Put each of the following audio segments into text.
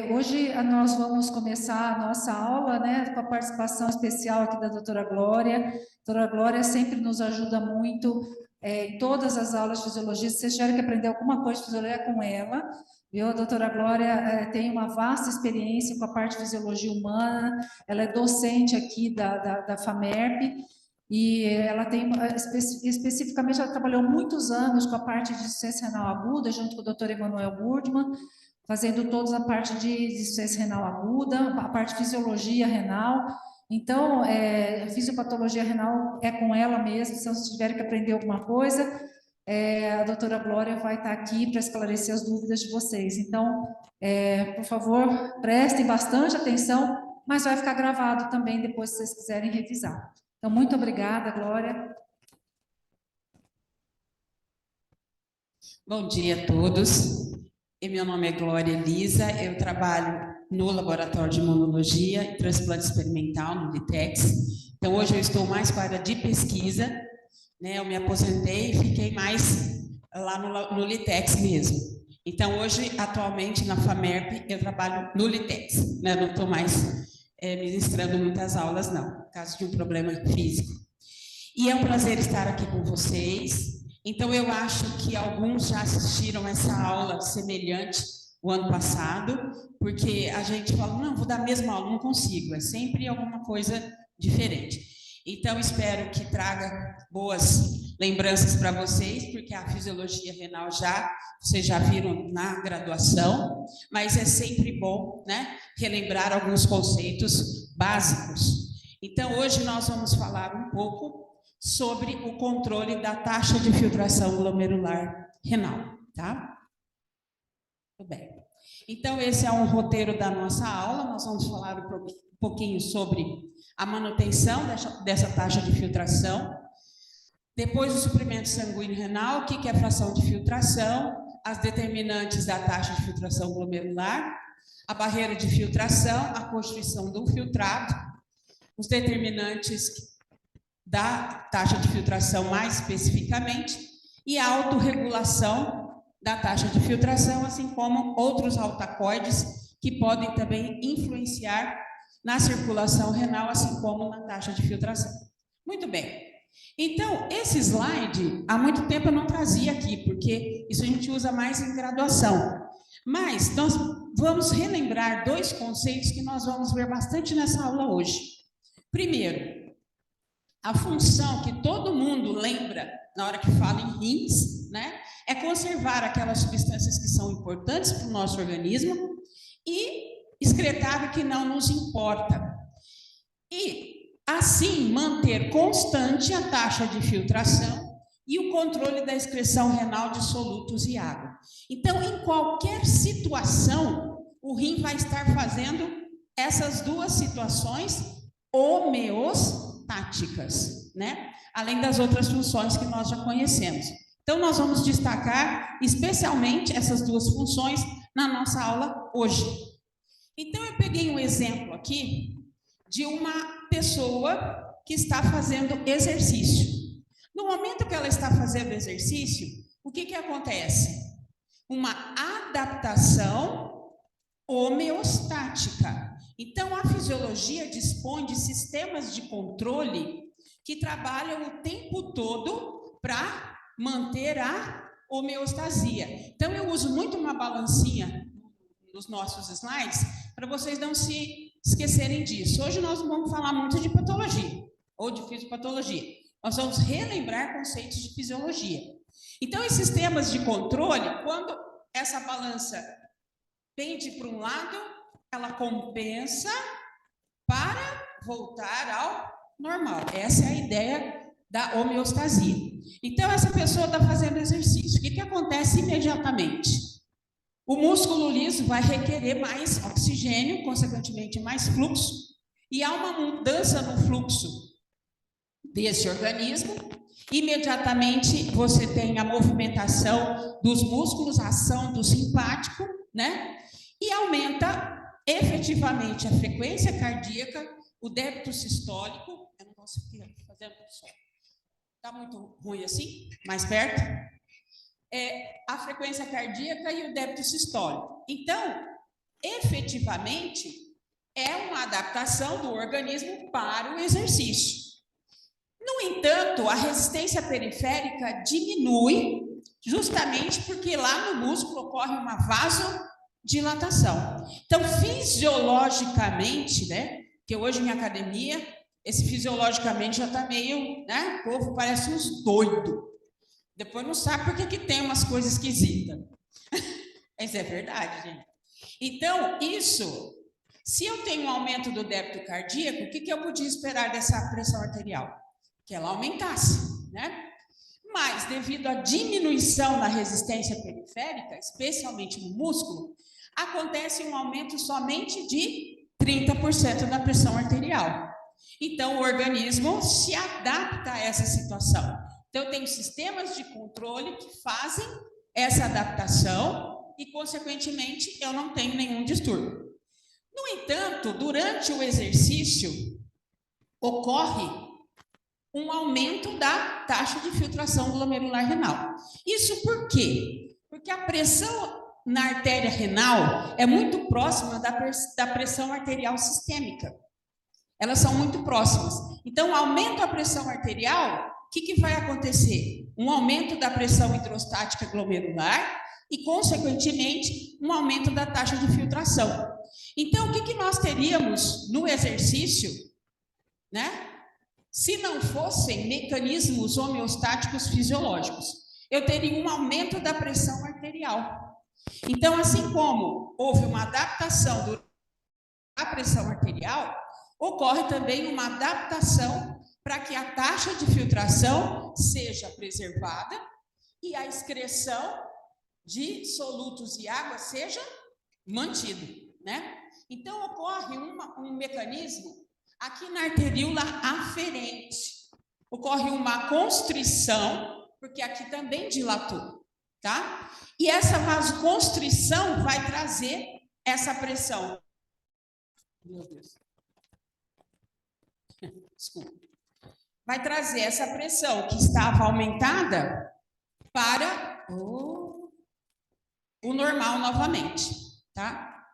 Hoje nós vamos começar a nossa aula, né, com a participação especial aqui da doutora Glória. A doutora Glória sempre nos ajuda muito em todas as aulas de fisiologia. Se vocês tiverem que aprender alguma coisa de fisiologia, é com ela. Viu? A doutora Glória tem uma vasta experiência com a parte de fisiologia humana, ela é docente aqui da FAMERP, e ela tem, especificamente, ela trabalhou muitos anos com a parte de insuficiência renal aguda, junto com o doutor Emanuel Burdman, fazendo toda a parte de insuficiência renal aguda, a parte de fisiologia renal. Então, a fisiopatologia renal é com ela mesmo, se vocês tiverem que aprender alguma coisa, a doutora Glória vai estar aqui para esclarecer as dúvidas de vocês. Então, por favor, prestem bastante atenção, mas vai ficar gravado também depois, se vocês quiserem revisar. Então, muito obrigada, Glória. Bom dia a todos. Meu nome é Glória Elisa, eu trabalho no Laboratório de Imunologia e Transplante Experimental, no LITEX. Então, hoje eu estou mais para a área de pesquisa, né? Eu me aposentei e fiquei mais lá no LITEX mesmo. Então, hoje, atualmente, na FAMERP, eu trabalho no LITEX, né? Não estou mais ministrando muitas aulas, não, por causa de um problema físico. E é um prazer estar aqui com vocês. Então, eu acho que alguns já assistiram essa aula semelhante o ano passado, porque a gente fala, não, vou dar a mesma aula, não consigo, é sempre alguma coisa diferente. Então, espero que traga boas lembranças para vocês, porque a fisiologia renal vocês já viram na graduação, mas é sempre bom, né, relembrar alguns conceitos básicos. Então, hoje nós vamos falar um pouco sobre o controle da taxa de filtração glomerular renal, tá? Tudo bem. Então, esse é um roteiro da nossa aula, nós vamos falar um pouquinho sobre a manutenção dessa taxa de filtração, depois o suprimento sanguíneo renal, o que é a fração de filtração, as determinantes da taxa de filtração glomerular, a barreira de filtração, a constituição do filtrado, os determinantes da taxa de filtração mais especificamente, e a autorregulação da taxa de filtração, assim como outros altacoides que podem também influenciar na circulação renal, assim como na taxa de filtração. Muito bem. Então, esse slide, há muito tempo eu não trazia aqui, porque isso a gente usa mais em graduação. Mas nós vamos relembrar dois conceitos que nós vamos ver bastante nessa aula hoje. Primeiro, a função que todo mundo lembra na hora que fala em rins, né, é conservar aquelas substâncias que são importantes para o nosso organismo e excretar o que não nos importa. E, assim, manter constante a taxa de filtração e o controle da excreção renal de solutos e água. Então, em qualquer situação, o rim vai estar fazendo essas duas situações homeostáticas, né? Além das outras funções que nós já conhecemos. Então, nós vamos destacar especialmente essas duas funções na nossa aula hoje. Então, eu peguei um exemplo aqui de uma pessoa que está fazendo exercício. No momento que ela está fazendo exercício, o que acontece? Uma adaptação homeostática. Então, a fisiologia dispõe de sistemas de controle que trabalham o tempo todo para manter a homeostasia. Então, eu uso muito uma balancinha nos nossos slides para vocês não se esquecerem disso. Hoje nós não vamos falar muito de patologia ou de fisiopatologia. Nós vamos relembrar conceitos de fisiologia. Então, esses sistemas de controle, quando essa balança pende para um lado, ela compensa para voltar ao normal. Essa é a ideia da homeostasia. Então, essa pessoa está fazendo exercício. O que acontece imediatamente? O músculo liso vai requerer mais oxigênio, consequentemente mais fluxo, e há uma mudança no fluxo desse organismo. Imediatamente você tem a movimentação dos músculos, a ação do simpático, né? E aumenta efetivamente a frequência cardíaca, o débito sistólico. Eu não posso ficar fazendo som. Está muito ruim assim? Mais perto? A frequência cardíaca e o débito sistólico. Então, efetivamente é uma adaptação do organismo para o exercício. No entanto, a resistência periférica diminui justamente porque lá no músculo ocorre uma vasodilatação. Então, fisiologicamente, né, que hoje em academia, esse fisiologicamente já está meio, né, o povo parece uns doidos. Depois não sabe por que tem umas coisas esquisitas. Isso é verdade, gente. Então, isso, se eu tenho um aumento do débito cardíaco, o que eu podia esperar dessa pressão arterial? Que ela aumentasse, né? Mas, devido à diminuição na resistência periférica, especialmente no músculo, acontece um aumento somente de 30% da pressão arterial. Então, o organismo se adapta a essa situação. Então, eu tenho sistemas de controle que fazem essa adaptação e, consequentemente, eu não tenho nenhum distúrbio. No entanto, durante o exercício, ocorre um aumento da taxa de filtração glomerular renal. Isso por quê? Porque a pressão na artéria renal é muito próxima da pressão arterial sistêmica. Elas são muito próximas. Então, aumenta a pressão arterial, o que vai acontecer? Um aumento da pressão hidrostática glomerular e, consequentemente, um aumento da taxa de filtração. Então, o que nós teríamos no exercício, né? Se não fossem mecanismos homeostáticos fisiológicos, eu teria um aumento da pressão arterial. Então, assim como houve uma adaptação da pressão arterial, ocorre também uma adaptação para que a taxa de filtração seja preservada e a excreção de solutos e água seja mantido, né? Então, ocorre um mecanismo aqui na arteríola aferente. Ocorre uma constrição, porque aqui também dilatou, tá? E essa vasoconstrição vai trazer essa pressão. Meu Deus. Desculpa. Vai trazer essa pressão que estava aumentada para o normal novamente, tá?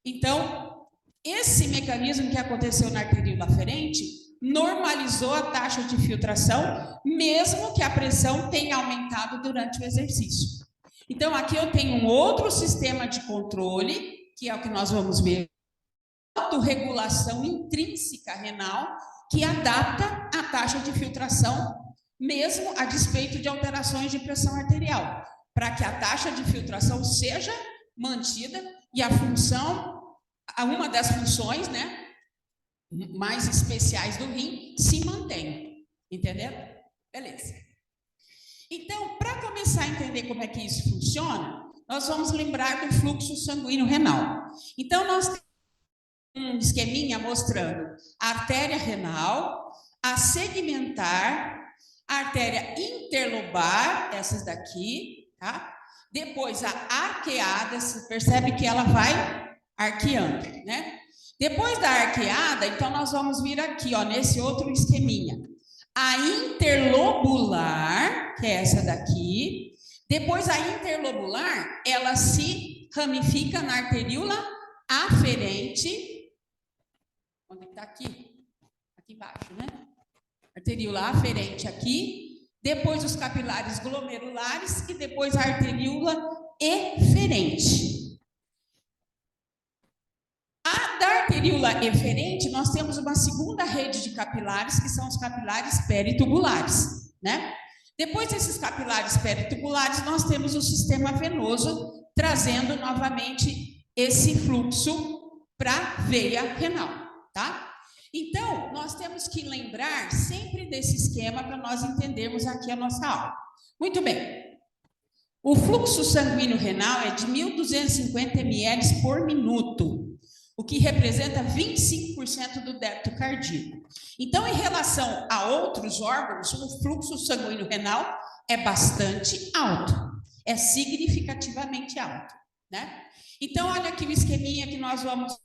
Então, esse mecanismo que aconteceu na arteríola aferente normalizou a taxa de filtração, mesmo que a pressão tenha aumentado durante o exercício. Então, aqui eu tenho um outro sistema de controle, que é o que nós vamos ver, autorregulação intrínseca renal, que adapta a taxa de filtração, mesmo a despeito de alterações de pressão arterial, para que a taxa de filtração seja mantida e a função, uma das funções, né, mais especiais do rim, se mantenha. Entendeu? Beleza. Então, para começar a entender como é que isso funciona, nós vamos lembrar do fluxo sanguíneo renal. Então, nós temos um esqueminha mostrando a artéria renal, a segmentar, a artéria interlobar, essas daqui, tá? Depois a arqueada, você percebe que ela vai arqueando, né? Depois da arqueada, então nós vamos vir aqui, ó, nesse outro esqueminha. A interlobular, que é essa daqui. Depois a interlobular, ela se ramifica na arteríola aferente. Onde está aqui? Aqui embaixo, né? Arteríola aferente aqui, depois os capilares glomerulares e depois a arteríola eferente. Da arteríola eferente, nós temos uma segunda rede de capilares, que são os capilares peritubulares, né? Depois desses capilares peritubulares, nós temos o sistema venoso, trazendo novamente esse fluxo para a veia renal, tá? Então, nós temos que lembrar sempre desse esquema para nós entendermos aqui a nossa aula. Muito bem. O fluxo sanguíneo renal é de 1.250 ml por minuto, o que representa 25% do débito cardíaco. Então, em relação a outros órgãos, o fluxo sanguíneo renal é bastante alto, é significativamente alto, né? Então, olha aqui o esqueminha que nós vamos...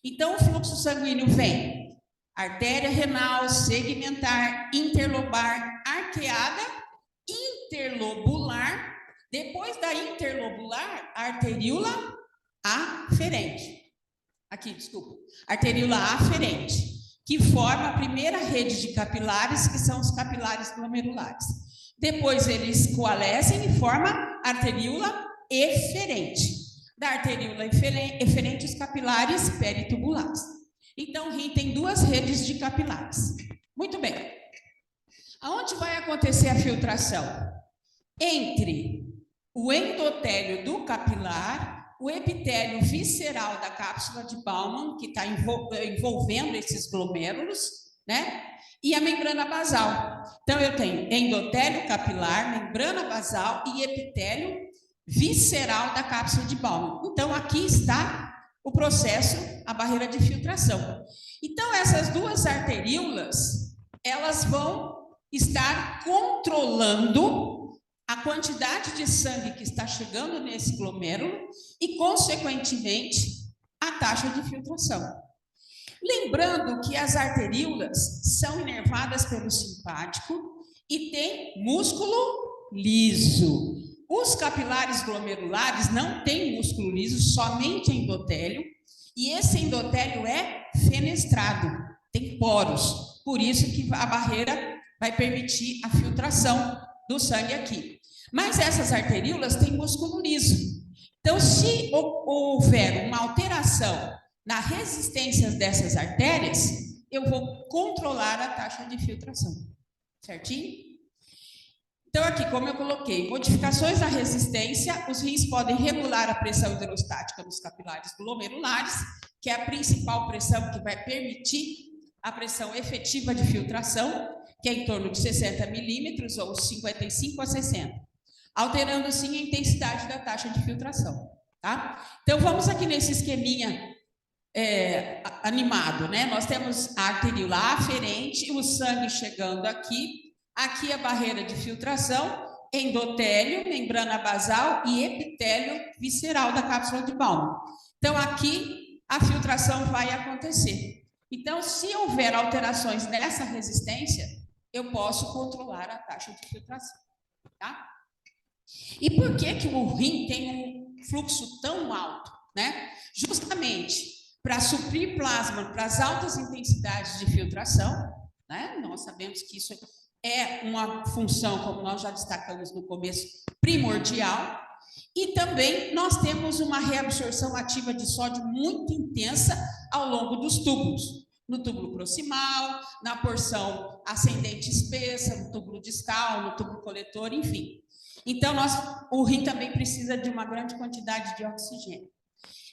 Então, o fluxo sanguíneo vem artéria renal, segmentar, interlobar, arqueada, interlobular. Depois da interlobular, a arteríola aferente. Aqui, desculpa. Arteríola aferente, que forma a primeira rede de capilares, que são os capilares glomerulares. Depois eles coalescem e formam a arteríola eferente. Da arteríola eferente, os capilares peritubulares. Então, o rim tem duas redes de capilares. Muito bem. Aonde vai acontecer a filtração? Entre o endotélio do capilar, o epitélio visceral da cápsula de Bowman, que está envolvendo esses glomérulos, né? E a membrana basal. Então, eu tenho endotélio capilar, membrana basal e epitélio visceral da cápsula de Bowman. Então, aqui está o processo, a barreira de filtração. Então, essas duas arteríolas, elas vão estar controlando a quantidade de sangue que está chegando nesse glomérulo e, consequentemente, a taxa de filtração. Lembrando que as arteríolas são inervadas pelo simpático e tem músculo liso. Os capilares glomerulares não têm músculo liso, somente endotélio, e esse endotélio é fenestrado, tem poros, por isso que a barreira vai permitir a filtração do sangue aqui. Mas essas arteríolas têm músculo liso. Então, se houver uma alteração na resistência dessas artérias, eu vou controlar a taxa de filtração. Certinho? Então, aqui, como eu coloquei, modificações na resistência, os rins podem regular a pressão hidrostática nos capilares glomerulares, que é a principal pressão que vai permitir a pressão efetiva de filtração, que é em torno de 60 milímetros, ou 55 a 60, alterando, assim, a intensidade da taxa de filtração, tá? Então, vamos aqui nesse esqueminha animado, né? Nós temos a arteríola aferente, o sangue chegando aqui, aqui a barreira de filtração, endotélio, membrana basal e epitélio visceral da cápsula de Bowman. Então, aqui a filtração vai acontecer. Então, se houver alterações nessa resistência, eu posso controlar a taxa de filtração, tá? E por que que o rim tem um fluxo tão alto, né? Justamente para suprir plasma para as altas intensidades de filtração, né? Nós sabemos que isso é uma função, como nós já destacamos no começo, primordial. E também nós temos uma reabsorção ativa de sódio muito intensa ao longo dos túbulos. No túbulo proximal, na porção ascendente espessa, no túbulo distal, no túbulo coletor, enfim. Então, o rim também precisa de uma grande quantidade de oxigênio.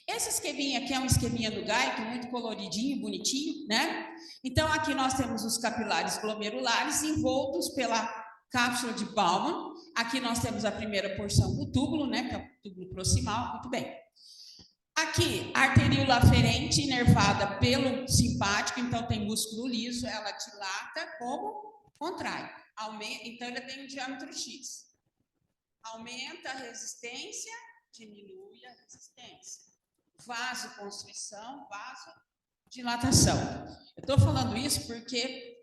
Esse esqueminha aqui é um esqueminha do Guyton, muito coloridinho, bonitinho, né? Então, aqui nós temos os capilares glomerulares envoltos pela cápsula de Bowman. Aqui nós temos a primeira porção do túbulo, né? Que é o túbulo proximal, muito bem. Aqui, a arteríola aferente, inervada pelo simpático, então tem músculo liso, ela dilata como contrai. Então, ela tem um diâmetro X. Aumenta a resistência, diminui a resistência. Vasoconstrição, vasodilatação. Eu estou falando isso porque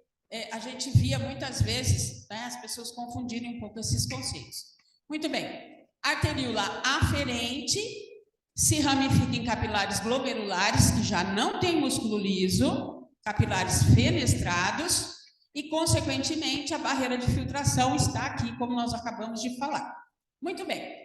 a gente via muitas vezes, né, as pessoas confundirem um pouco esses conceitos. Muito bem. Arteríola aferente se ramifica em capilares glomerulares, que já não tem músculo liso, capilares fenestrados, e, consequentemente, a barreira de filtração está aqui, como nós acabamos de falar. Muito bem.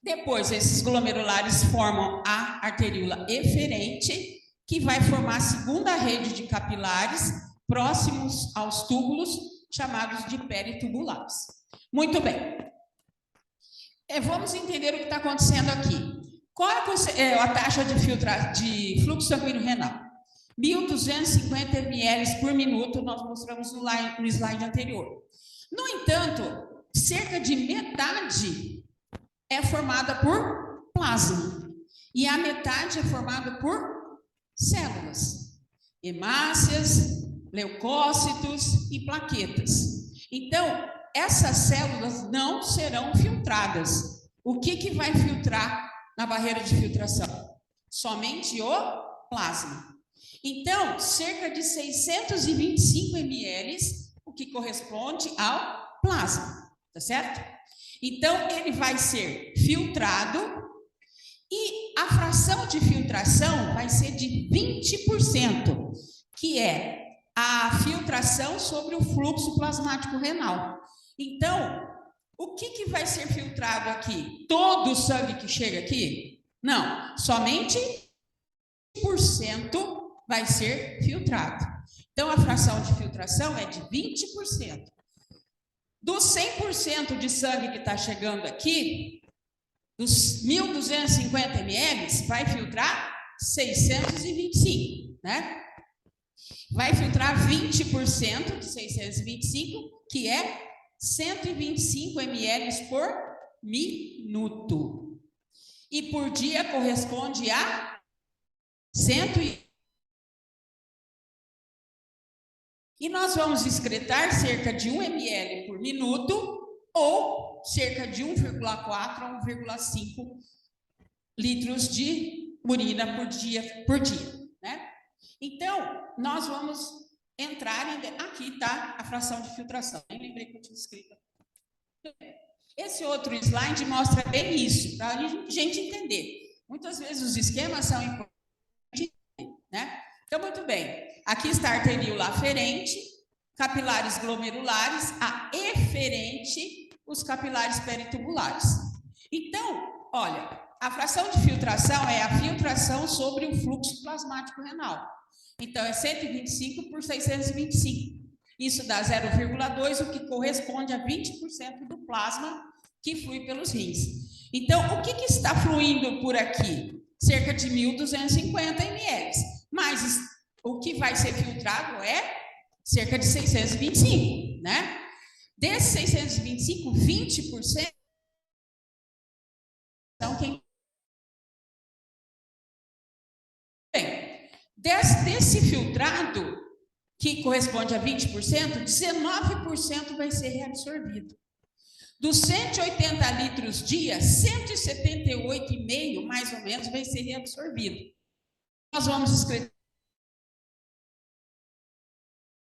Depois, esses glomerulares formam a arteríola eferente, que vai formar a segunda rede de capilares próximos aos túbulos, chamados de peritubulares. Muito bem. Vamos entender o que está acontecendo aqui. Qual é a taxa de fluxo sanguíneo renal? 1.250 ml por minuto, nós mostramos no slide anterior. No entanto, cerca de metade é formada por plasma. E a metade é formada por células, hemácias, leucócitos e plaquetas. Então, essas células não serão filtradas. O que vai filtrar na barreira de filtração? Somente o plasma. Então, cerca de 625 ml, o que corresponde ao plasma, tá certo? Então, ele vai ser filtrado e a fração de filtração vai ser de 20%, que é a filtração sobre o fluxo plasmático renal. Então, o que vai ser filtrado aqui? Todo o sangue que chega aqui? Não, somente 20% vai ser filtrado. Então, a fração de filtração é de 20%. Dos 100% de sangue que está chegando aqui, dos 1.250 ml, vai filtrar 625, né? Vai filtrar 20% de 625, que é 125 ml por minuto. E por dia corresponde a 100. E nós vamos excretar cerca de 1 ml por minuto ou cerca de 1,4 a 1,5 litros de urina por dia, né? Então, nós vamos entrar em... Aqui está a fração de filtração. Nem lembrei que eu tinha escrito. Esse outro slide mostra bem isso, para a gente entender. Muitas vezes os esquemas são importantes, né? Então, muito bem. Aqui está a arteríola aferente, capilares glomerulares, a eferente, os capilares peritubulares. Então, olha, a fração de filtração é a filtração sobre o fluxo plasmático renal. Então, é 125 por 625. Isso dá 0,2, o que corresponde a 20% do plasma que flui pelos rins. Então, o que está fluindo por aqui? Cerca de 1.250 ml. Mas o que vai ser filtrado é cerca de 625, né? Desses 625, 20% são quem... Bem, desse filtrado, que corresponde a 20%, 19% vai ser reabsorvido. Dos 180 litros dia, 178,5, mais ou menos, vai ser reabsorvido. Nós vamos escrever.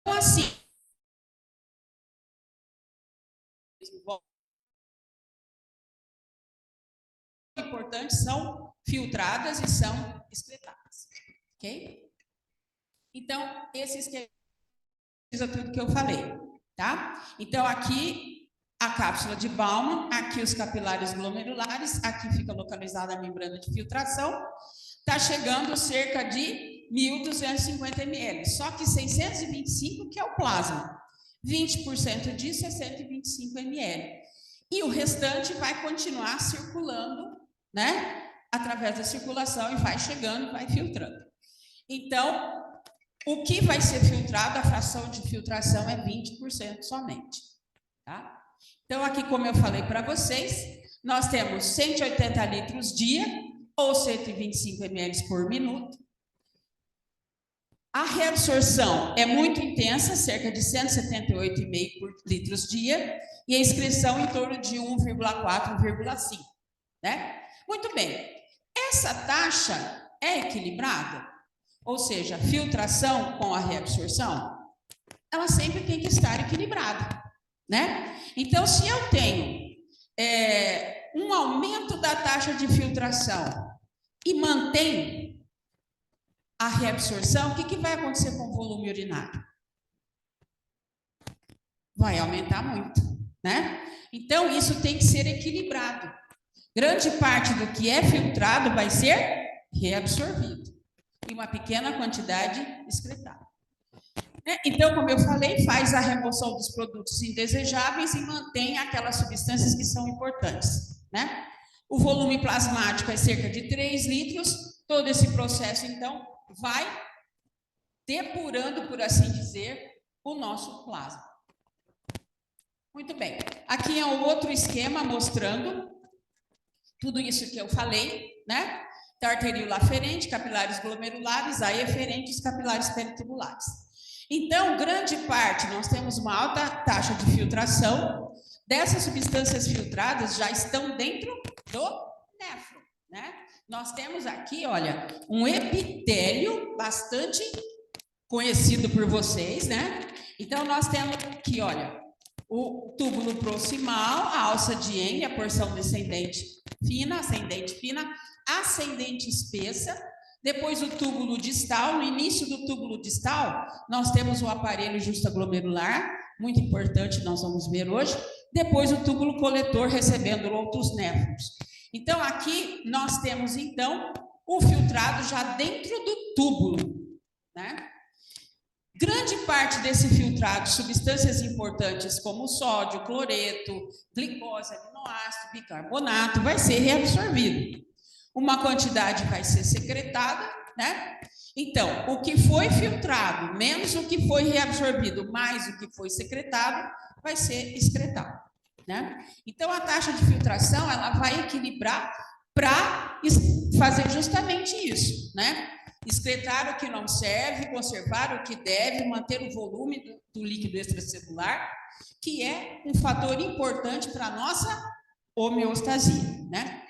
Então, assim, importantes são filtradas e são excretadas, ok? Então, esse esquema tudo que eu falei, tá? Então, aqui a cápsula de Bowman, aqui os capilares glomerulares, aqui fica localizada a membrana de filtração, está chegando cerca de 1.250 ml, só que 625 que é o plasma, 20% disso é 125 ml, e o restante vai continuar circulando, né, através da circulação e vai chegando, vai filtrando. Então, o que vai ser filtrado, a fração de filtração é 20% somente, tá? Então, aqui, como eu falei para vocês, nós temos 180 litros dia, ou 125 ml por minuto. A reabsorção é muito intensa, cerca de 178,5 litros dia, e a excreção em torno de 1,4, 1,5, né? Muito bem. Essa taxa é equilibrada? Ou seja, a filtração com a reabsorção, ela sempre tem que estar equilibrada, né? Então, se eu tenho um aumento da taxa de filtração e mantém a reabsorção, o que vai acontecer com o volume urinário? Vai aumentar muito, né? Então, isso tem que ser equilibrado. Grande parte do que é filtrado vai ser reabsorvido. E uma pequena quantidade excretada. Então, como eu falei, faz a remoção dos produtos indesejáveis e mantém aquelas substâncias que são importantes, né? O volume plasmático é cerca de 3 litros. Todo esse processo, então, vai depurando, por assim dizer, o nosso plasma. Muito bem. Aqui é um outro esquema mostrando tudo isso que eu falei, né? Da arteríola aferente, capilares glomerulares, a eferente e os capilares peritubulares. Então, grande parte, nós temos uma alta taxa de filtração. Dessas substâncias filtradas já estão dentro do néfron, né? Nós temos aqui, olha, um epitélio bastante conhecido por vocês, né? Então, nós temos aqui, olha, o túbulo proximal, a alça de Henle, a porção descendente fina, ascendente fina, ascendente espessa, depois o túbulo distal. No início do túbulo distal, nós temos o aparelho justaglomerular, muito importante, nós vamos ver hoje. Depois o túbulo coletor recebendo outros néfrons. Então, aqui nós temos, então, o filtrado já dentro do túbulo, né? Grande parte desse filtrado, substâncias importantes como sódio, cloreto, glicose, aminoácido, bicarbonato, vai ser reabsorvido. Uma quantidade vai ser secretada, né? Então, o que foi filtrado, menos o que foi reabsorvido, mais o que foi secretado, vai ser excretado, né? Então, a taxa de filtração, ela vai equilibrar para fazer justamente isso, né? Excretar o que não serve, conservar o que deve, manter o volume do líquido extracelular, que é um fator importante para a nossa homeostasia, né?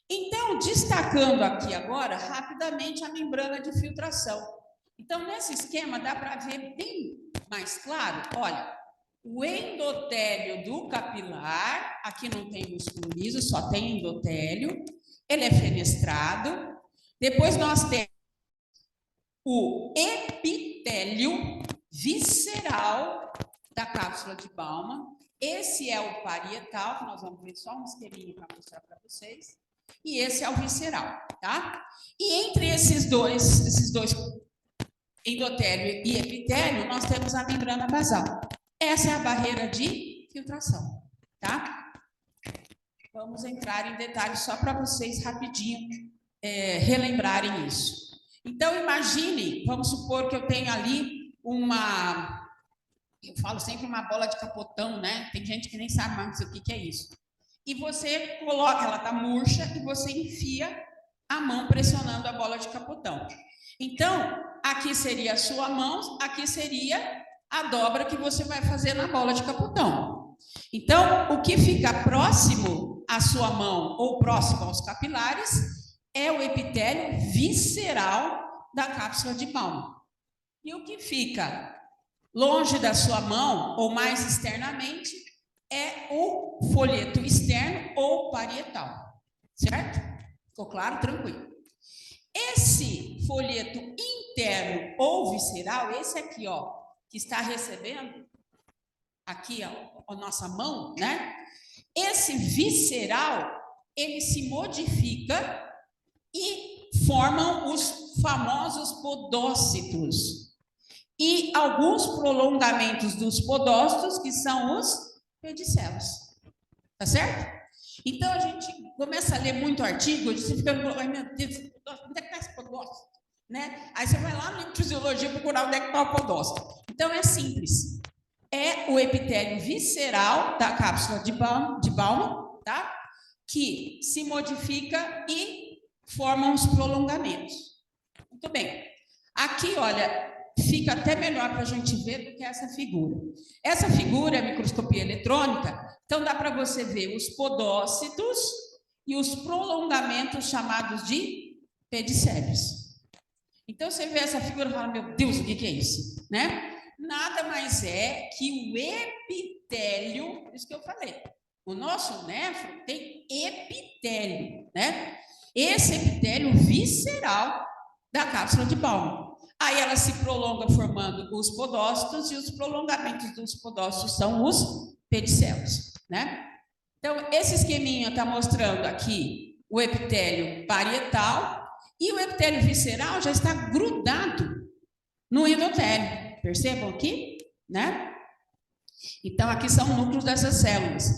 Então, destacando aqui agora, rapidamente, a membrana de filtração. Então, nesse esquema, dá para ver bem mais claro, olha, o endotélio do capilar, aqui não tem músculo liso, só tem endotélio, ele é fenestrado. Depois nós temos o epitélio visceral da cápsula de Bowman. Esse é o parietal, que nós vamos ver só um esqueminha para mostrar para vocês. E esse é o visceral, tá? E entre esses dois endotélio e epitélio, nós temos a membrana basal. Essa é a barreira de filtração, tá? Vamos entrar em detalhes só para vocês rapidinho relembrarem isso. Então, imagine, vamos supor que eu tenho ali eu falo sempre uma bola de capotão, né? Tem gente que nem sabe mais o que é isso. E você coloca, ela está murcha, e você enfia a mão pressionando a bola de capotão. Então, aqui seria a sua mão, aqui seria a dobra que você vai fazer na bola de capotão. Então, o que fica próximo à sua mão ou próximo aos capilares é o epitélio visceral da cápsula de Bowman. E o que fica longe da sua mão, ou mais externamente, é o folheto externo ou parietal. Certo? Ficou claro? Tranquilo. Esse folheto interno ou visceral, esse aqui, ó, que está recebendo, aqui, ó, a nossa mão, né? Esse visceral, ele se modifica e formam os famosos podócitos. E alguns prolongamentos dos podócitos, que são os pedicelos. Tá certo? Então, a gente começa a ler muito artigo, você fica, ai meu Deus, onde é que está esse podócito? Né? Aí você vai lá no livro de fisiologia procurar onde é que está o podócito. Então, é simples. É o epitélio visceral da cápsula de Bowman, tá? Que se modifica e forma os prolongamentos. Muito bem. Aqui, olha, fica até melhor para a gente ver do que essa figura. Essa figura é microscopia eletrônica, então dá para você ver os podócitos e os prolongamentos chamados de pedicélios. Então, você vê essa figura e fala, meu Deus, o que é isso? Né? Nada mais é que o epitélio, isso que eu falei. O nosso néfron tem epitélio, né? Esse epitélio visceral da cápsula de Bowman. Aí ela se prolonga formando os podócitos e os prolongamentos dos podócitos são os pedicelos, né? Então, esse esqueminha está mostrando aqui o epitélio parietal e o epitélio visceral já está grudado no endotélio. Percebam aqui, né? Então, aqui são núcleos dessas células,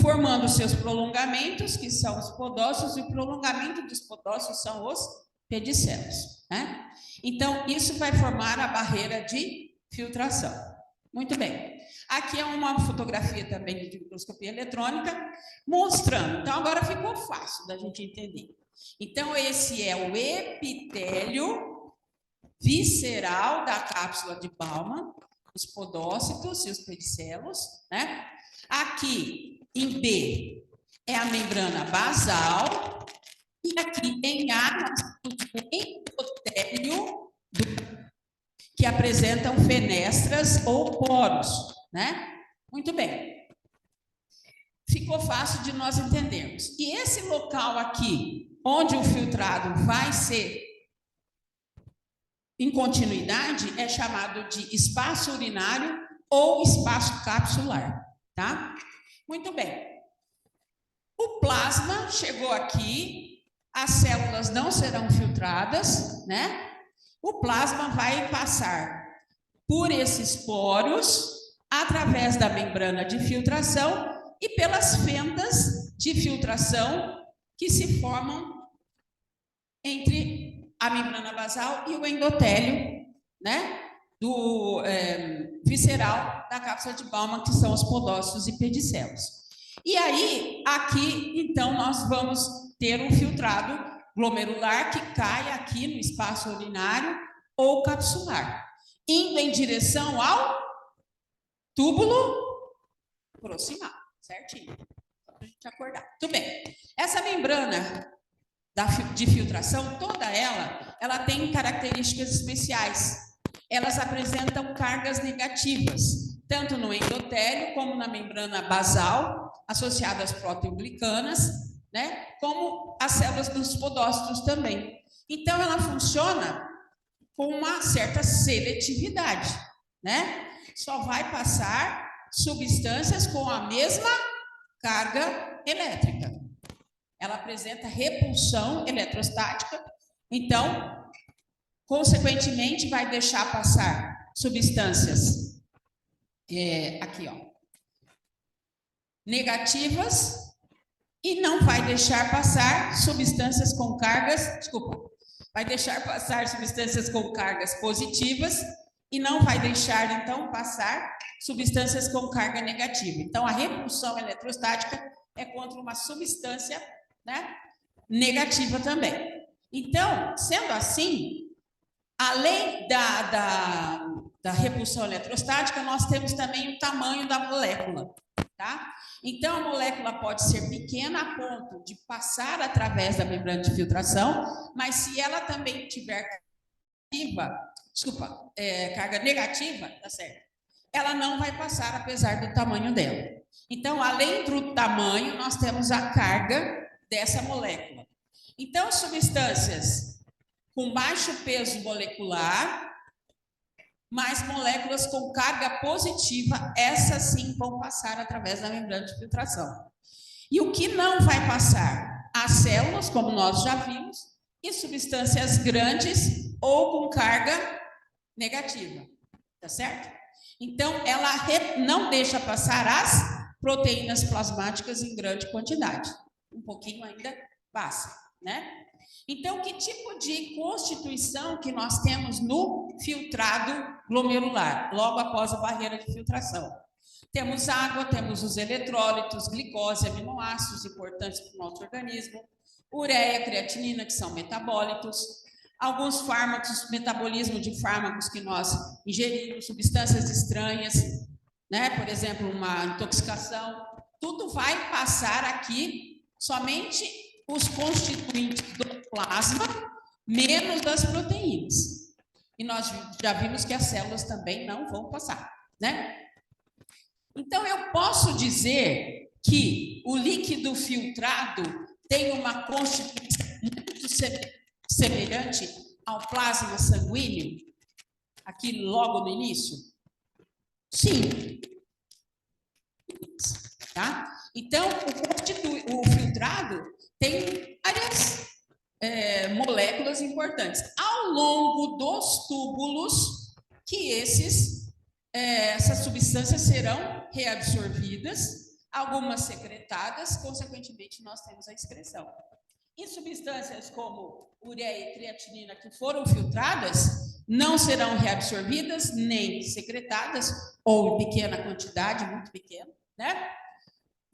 formando seus prolongamentos, que são os podócitos, e o prolongamento dos podócitos são os pedicelos, né? Então, isso vai formar a barreira de filtração. Muito bem. Aqui é uma fotografia também de microscopia eletrônica, mostrando. Então, agora ficou fácil da gente entender. Então, esse é o epitélio visceral da cápsula de Bowman, os podócitos e os pedicelos, né? Aqui, em B, é a membrana basal, e aqui em A, nós temos o endotélio, que apresentam fenestras ou poros, né? Muito bem. ficou fácil de nós entendermos. E esse local aqui, onde o filtrado vai ser em continuidade, é chamado de espaço urinário ou espaço capsular, tá? Muito bem. O plasma chegou aqui, as células não serão filtradas, né? O plasma vai passar por esses poros, através da membrana de filtração e pelas fendas de filtração que se formam entre a membrana basal e o endotélio, né? Visceral da cápsula de Bowman, que são os podócitos e pedicelos. E aí, aqui, então, nós vamos ter um filtrado glomerular que cai aqui no espaço urinário ou capsular, indo em direção ao túbulo proximal, certinho? Só para a gente acordar. Tudo bem. Essa membrana de filtração, toda ela tem características especiais. Elas apresentam cargas negativas, tanto no endotélio como na membrana basal, associada às proteoglicanas, né? Como as células dos podócitos também. Então, ela funciona com uma certa seletividade, né? Só vai passar substâncias com a mesma carga elétrica. Ela apresenta repulsão eletrostática, então, consequentemente, vai deixar passar substâncias, aqui, ó, negativas, e não vai deixar passar substâncias com cargas, vai deixar passar substâncias com cargas positivas e não vai deixar, então, passar substâncias com carga negativa. Então, a repulsão eletrostática é contra uma substância, né, negativa também. Então, sendo assim, além da repulsão eletrostática, nós temos também o tamanho da molécula, tá? Então, a molécula pode ser pequena a ponto de passar através da membrana de filtração, mas se ela também tiver carga negativa, tá certo? Ela não vai passar apesar do tamanho dela. Então, além do tamanho, nós temos a carga dessa molécula. Então, substâncias com baixo peso molecular, mas moléculas com carga positiva, essas sim vão passar através da membrana de filtração. E o que não vai passar? As células, como nós já vimos, e substâncias grandes ou com carga negativa, tá certo? Então, ela não deixa passar as proteínas plasmáticas em grande quantidade. Um pouquinho ainda passa, né? Então, que tipo de constituição que nós temos no filtrado glomerular, logo após a barreira de filtração? Temos água, temos os eletrólitos, glicose, aminoácidos importantes para o nosso organismo, ureia, creatinina, que são metabólitos, alguns fármacos, metabolismo de fármacos que nós ingerimos, substâncias estranhas, né? Por exemplo, uma intoxicação, tudo vai passar aqui somente os constituintes do plasma, menos das proteínas. E nós já vimos que as células também não vão passar, né? Então, eu posso dizer que o líquido filtrado tem uma constituição muito semelhante ao plasma sanguíneo, aqui logo no início? Sim. Tá? Então, o filtrado tem várias moléculas importantes. Ao longo dos túbulos, que essas substâncias serão reabsorvidas, algumas secretadas, consequentemente, nós temos a excreção. E substâncias como ureia e creatinina que foram filtradas não serão reabsorvidas nem secretadas, ou em pequena quantidade, muito pequena, né?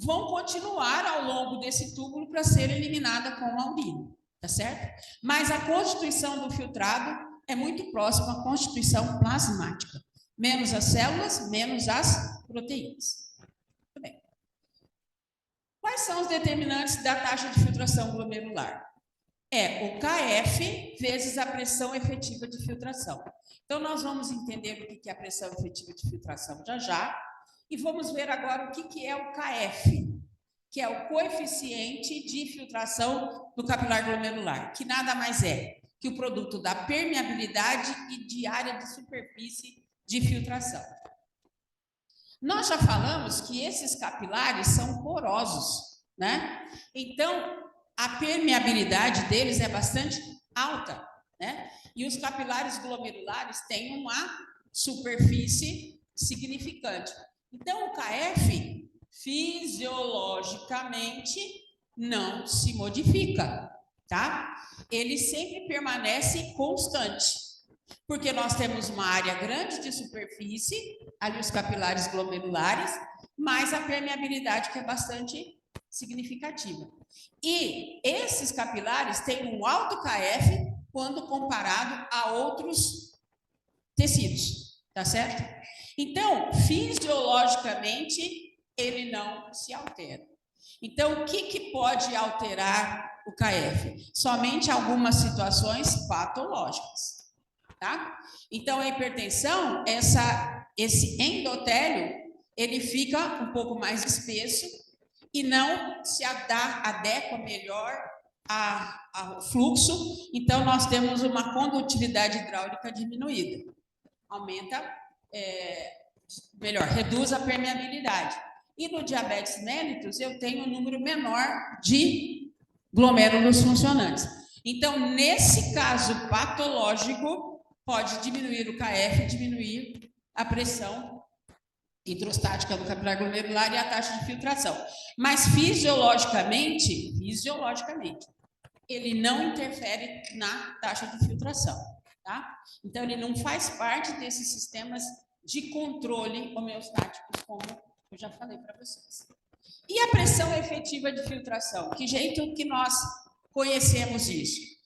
Vão continuar ao longo desse túbulo para ser eliminada com a urina, tá certo? Mas a constituição do filtrado é muito próxima à constituição plasmática. Menos as células, menos as proteínas. Muito bem. Quais são os determinantes da taxa de filtração glomerular? É o KF vezes a pressão efetiva de filtração. Então, nós vamos entender o que é a pressão efetiva de filtração já já. E vamos ver agora o que é o KF. que é o coeficiente de filtração do capilar glomerular, que nada mais é que o produto da permeabilidade e de área de superfície de filtração. Nós já falamos que esses capilares são porosos, né? Então, a permeabilidade deles é bastante alta, né? E os capilares glomerulares têm uma superfície significante. Então, o KF, fisiologicamente, não se modifica, tá? Ele sempre permanece constante. Porque nós temos uma área grande de superfície, ali os capilares glomerulares, mais a permeabilidade que é bastante significativa. E esses capilares têm um alto KF quando comparado a outros tecidos, tá certo? Então, fisiologicamente, ele não se altera. Então, o que pode alterar o KF? Somente algumas situações patológicas. Tá? Então, a hipertensão, esse endotélio, ele fica um pouco mais espesso e não se adequa melhor ao fluxo. Então, nós temos uma condutividade hidráulica diminuída. Aumenta, reduz a permeabilidade. E no diabetes mellitus, eu tenho um número menor de glomérulos funcionantes. Então, nesse caso patológico, pode diminuir o KF, diminuir a pressão hidrostática do capilar glomerular e a taxa de filtração. Mas fisiologicamente, ele não interfere na taxa de filtração, tá? Então, ele não faz parte desses sistemas de controle homeostáticos, como eu já falei para vocês. E a pressão efetiva de filtração? Que jeito que nós conhecemos isso?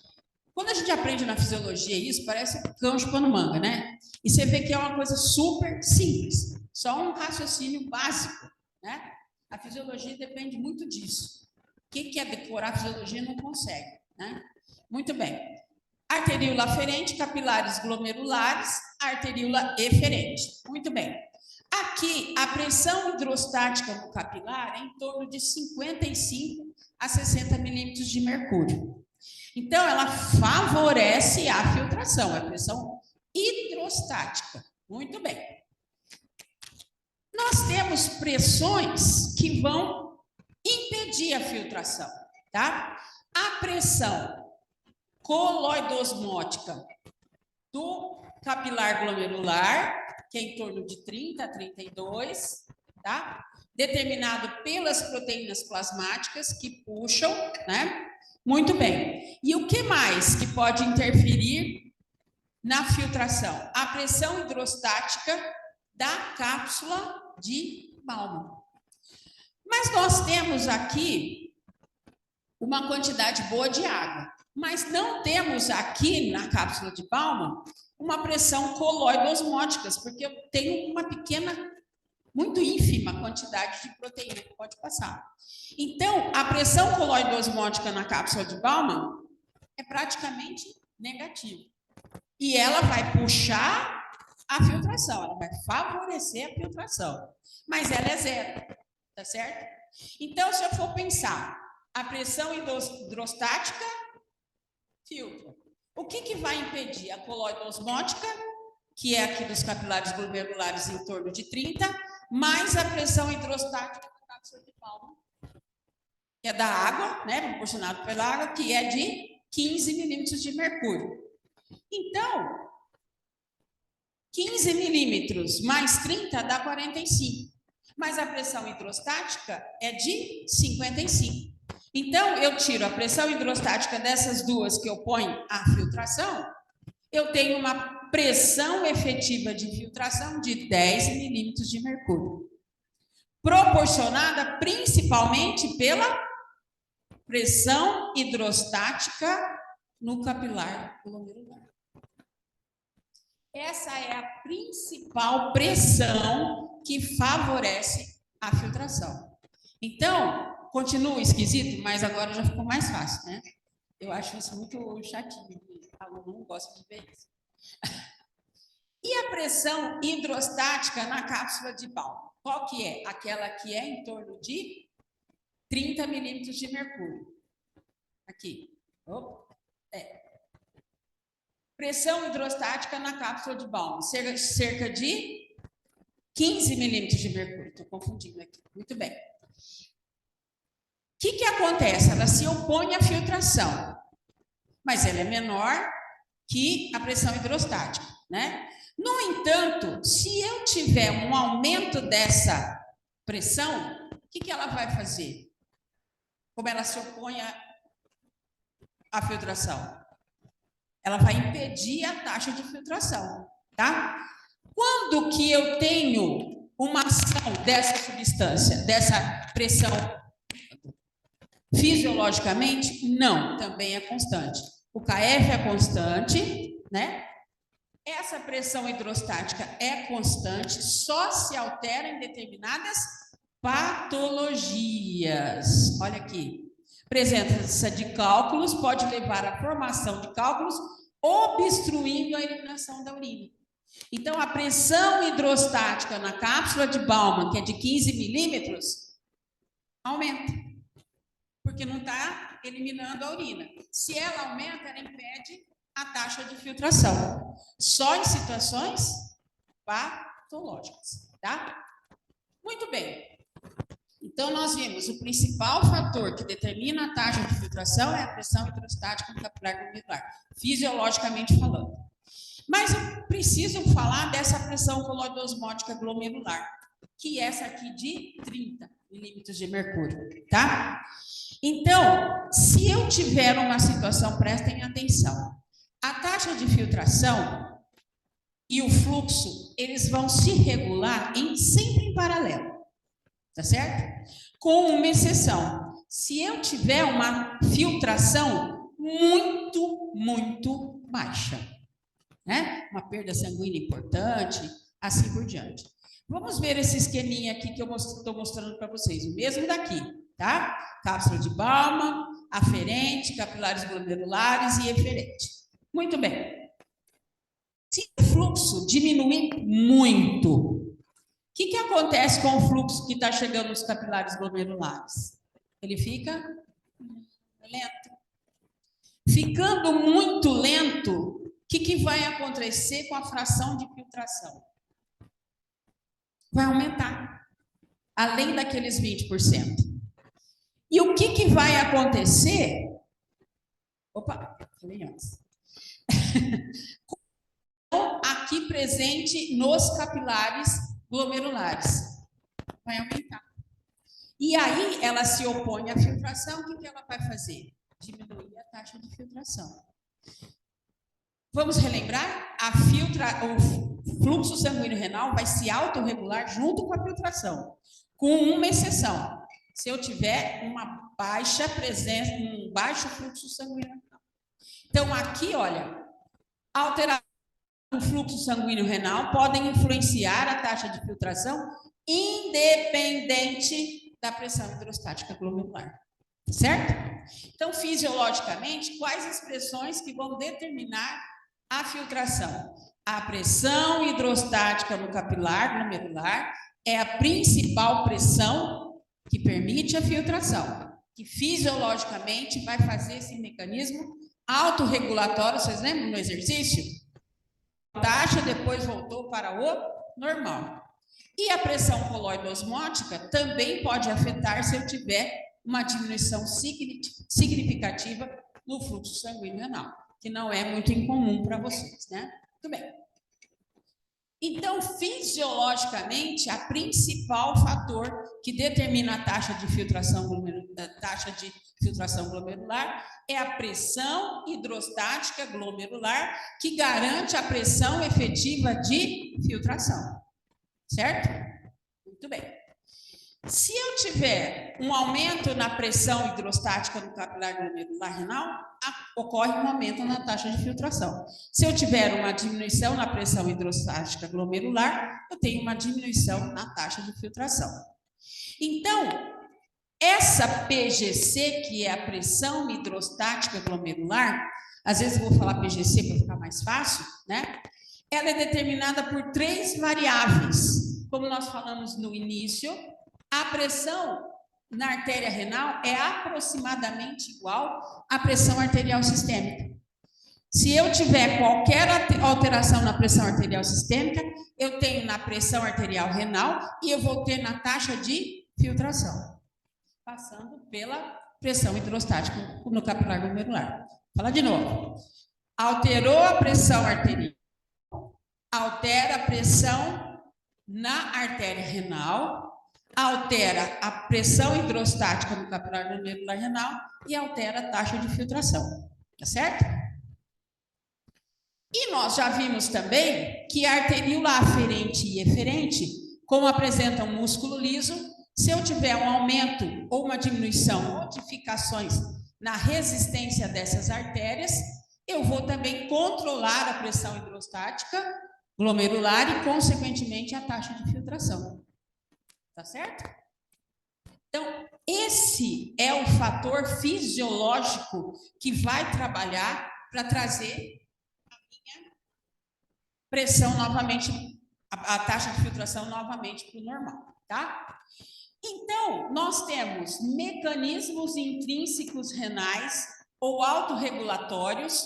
Quando a gente aprende na fisiologia isso, parece cão chupando manga, né? E você vê que é uma coisa super simples, só um raciocínio básico, né? A fisiologia depende muito disso. Quem quer decorar a fisiologia não consegue, né? Muito bem. Arteríola aferente, capilares glomerulares, arteríola eferente. Muito bem. Aqui, a pressão hidrostática no capilar é em torno de 55 a 60 milímetros de mercúrio. Então, ela favorece a filtração, a pressão hidrostática. Muito bem. Nós temos pressões que vão impedir a filtração, tá? A pressão coloidosmótica do capilar glomerular, que é em torno de 30 a 32, tá? Determinado pelas proteínas plasmáticas que puxam, né? Muito bem. E o que mais que pode interferir na filtração? A pressão hidrostática da cápsula de Bowman. Mas nós temos aqui uma quantidade boa de água, mas não temos aqui na cápsula de Bowman uma pressão coloidosmótica, porque eu tenho uma pequena, muito ínfima quantidade de proteína que pode passar. Então, a pressão coloidosmótica na cápsula de Bowman é praticamente negativa. E ela vai puxar a filtração, ela vai favorecer a filtração. Mas ela é zero, tá certo? Então, se eu for pensar, a pressão hidrostática filtra. O que vai impedir? A coloidosmótica, que é aqui dos capilares glomerulares em torno de 30, mais a pressão hidrostática da cápsula de Bowman, que é da água, né, proporcionado pela água, que é de 15 milímetros de mercúrio. Então, 15 milímetros mais 30 dá 45, mas a pressão hidrostática é de 55. Então, eu tiro a pressão hidrostática dessas duas que eu ponho à filtração, eu tenho uma pressão efetiva de filtração de 10 milímetros de mercúrio, proporcionada principalmente pela pressão hidrostática no capilar glomerular. Essa é a principal pressão que favorece a filtração. Então, continua esquisito, mas agora já ficou mais fácil, né? Eu acho isso muito chatinho. O aluno não gosta de ver isso. E a pressão hidrostática na cápsula de Bowman? Qual que é? Aquela que é em torno de 30 milímetros de mercúrio. Aqui. Opa. Pressão hidrostática na cápsula de Bowman, cerca de 15 milímetros de mercúrio. Estou confundindo aqui. Muito bem. O que acontece? Ela se opõe à filtração, mas ela é menor que a pressão hidrostática, né? No entanto, se eu tiver um aumento dessa pressão, o que ela vai fazer? Como ela se opõe à filtração? Ela vai impedir a taxa de filtração, tá? Quando que eu tenho uma ação dessa substância, dessa pressão fisiologicamente? Não, também é constante. O KF é constante, né? Essa pressão hidrostática é constante, só se altera em determinadas patologias. Olha aqui. Presença de cálculos pode levar à formação de cálculos, obstruindo a eliminação da urina. Então, a pressão hidrostática na cápsula de Bowman, que é de 15 milímetros, aumenta, porque não está eliminando a urina. Se ela aumenta, ela impede a taxa de filtração. Só em situações patológicas, tá? Muito bem. Então, nós vimos o principal fator que determina a taxa de filtração é a pressão hidrostática no capilar glomerular, fisiologicamente falando. Mas eu preciso falar dessa pressão coloidosmótica glomerular, que é essa aqui de 30 milímetros de mercúrio, tá? Então, se eu tiver uma situação, prestem atenção, a taxa de filtração e o fluxo, eles vão se regular sempre em paralelo. Tá certo? Com uma exceção. Se eu tiver uma filtração muito baixa, né? Uma perda sanguínea importante, assim por diante. Vamos ver esse esqueminha aqui que eu estou mostrando para vocês. O mesmo daqui, tá? Cápsula de Bowman, aferente, capilares glomerulares e eferente. Muito bem. Se o fluxo diminuir muito, o que acontece com o fluxo que está chegando nos capilares glomerulares? Ele fica lento. Ficando muito lento, o que vai acontecer com a fração de filtração? Vai aumentar, além daqueles 20%. E o que vai acontecer? Opa, falei antes. Aqui presente nos capilares glomerulares. Vai aumentar. E aí, ela se opõe à filtração, o que ela vai fazer? Diminuir a taxa de filtração. Vamos relembrar? O fluxo sanguíneo renal vai se autorregular junto com a filtração, com uma exceção. Se eu tiver uma baixa presença, um baixo fluxo sanguíneo renal. Então, aqui, olha, alteração do fluxo sanguíneo renal podem influenciar a taxa de filtração independente da pressão hidrostática glomerular. Certo? Então, fisiologicamente, quais expressões que vão determinar a filtração? A pressão hidrostática no capilar glomerular é a principal pressão que permite a filtração, que fisiologicamente vai fazer esse mecanismo autorregulatório. Vocês lembram no exercício? A taxa depois voltou para o normal. E a pressão coloidosmótica também pode afetar se eu tiver uma diminuição significativa no fluxo sanguíneo renal, que não é muito incomum para vocês, né? Muito bem. Então, fisiologicamente, a principal fator que determina a taxa de filtração glomerular é a pressão hidrostática glomerular, que garante a pressão efetiva de filtração. Certo? Muito bem. Se eu tiver um aumento na pressão hidrostática no capilar glomerular renal, ocorre um aumento na taxa de filtração. Se eu tiver uma diminuição na pressão hidrostática glomerular, eu tenho uma diminuição na taxa de filtração. Então, essa PGC, que é a pressão hidrostática glomerular, às vezes eu vou falar PGC para ficar mais fácil, né? Ela é determinada por 3 variáveis. Como nós falamos no início, a pressão na artéria renal é aproximadamente igual à pressão arterial sistêmica. Se eu tiver qualquer alteração na pressão arterial sistêmica, eu tenho na pressão arterial renal e eu vou ter na taxa de filtração, passando pela pressão hidrostática no capilar glomerular. Vou falar de novo. Alterou a pressão arterial, altera a pressão na artéria renal, altera a pressão hidrostática no capilar glomerular renal e altera a taxa de filtração. Tá certo? E nós já vimos também que a arteríola aferente e eferente, como apresenta um músculo liso, se eu tiver um aumento ou uma diminuição, modificações na resistência dessas artérias, eu vou também controlar a pressão hidrostática glomerular e, consequentemente, a taxa de filtração. Tá certo? Então, esse é o fator fisiológico que vai trabalhar para trazer pressão novamente, a taxa de filtração novamente para o normal, tá? Então, nós temos mecanismos intrínsecos renais ou autorregulatórios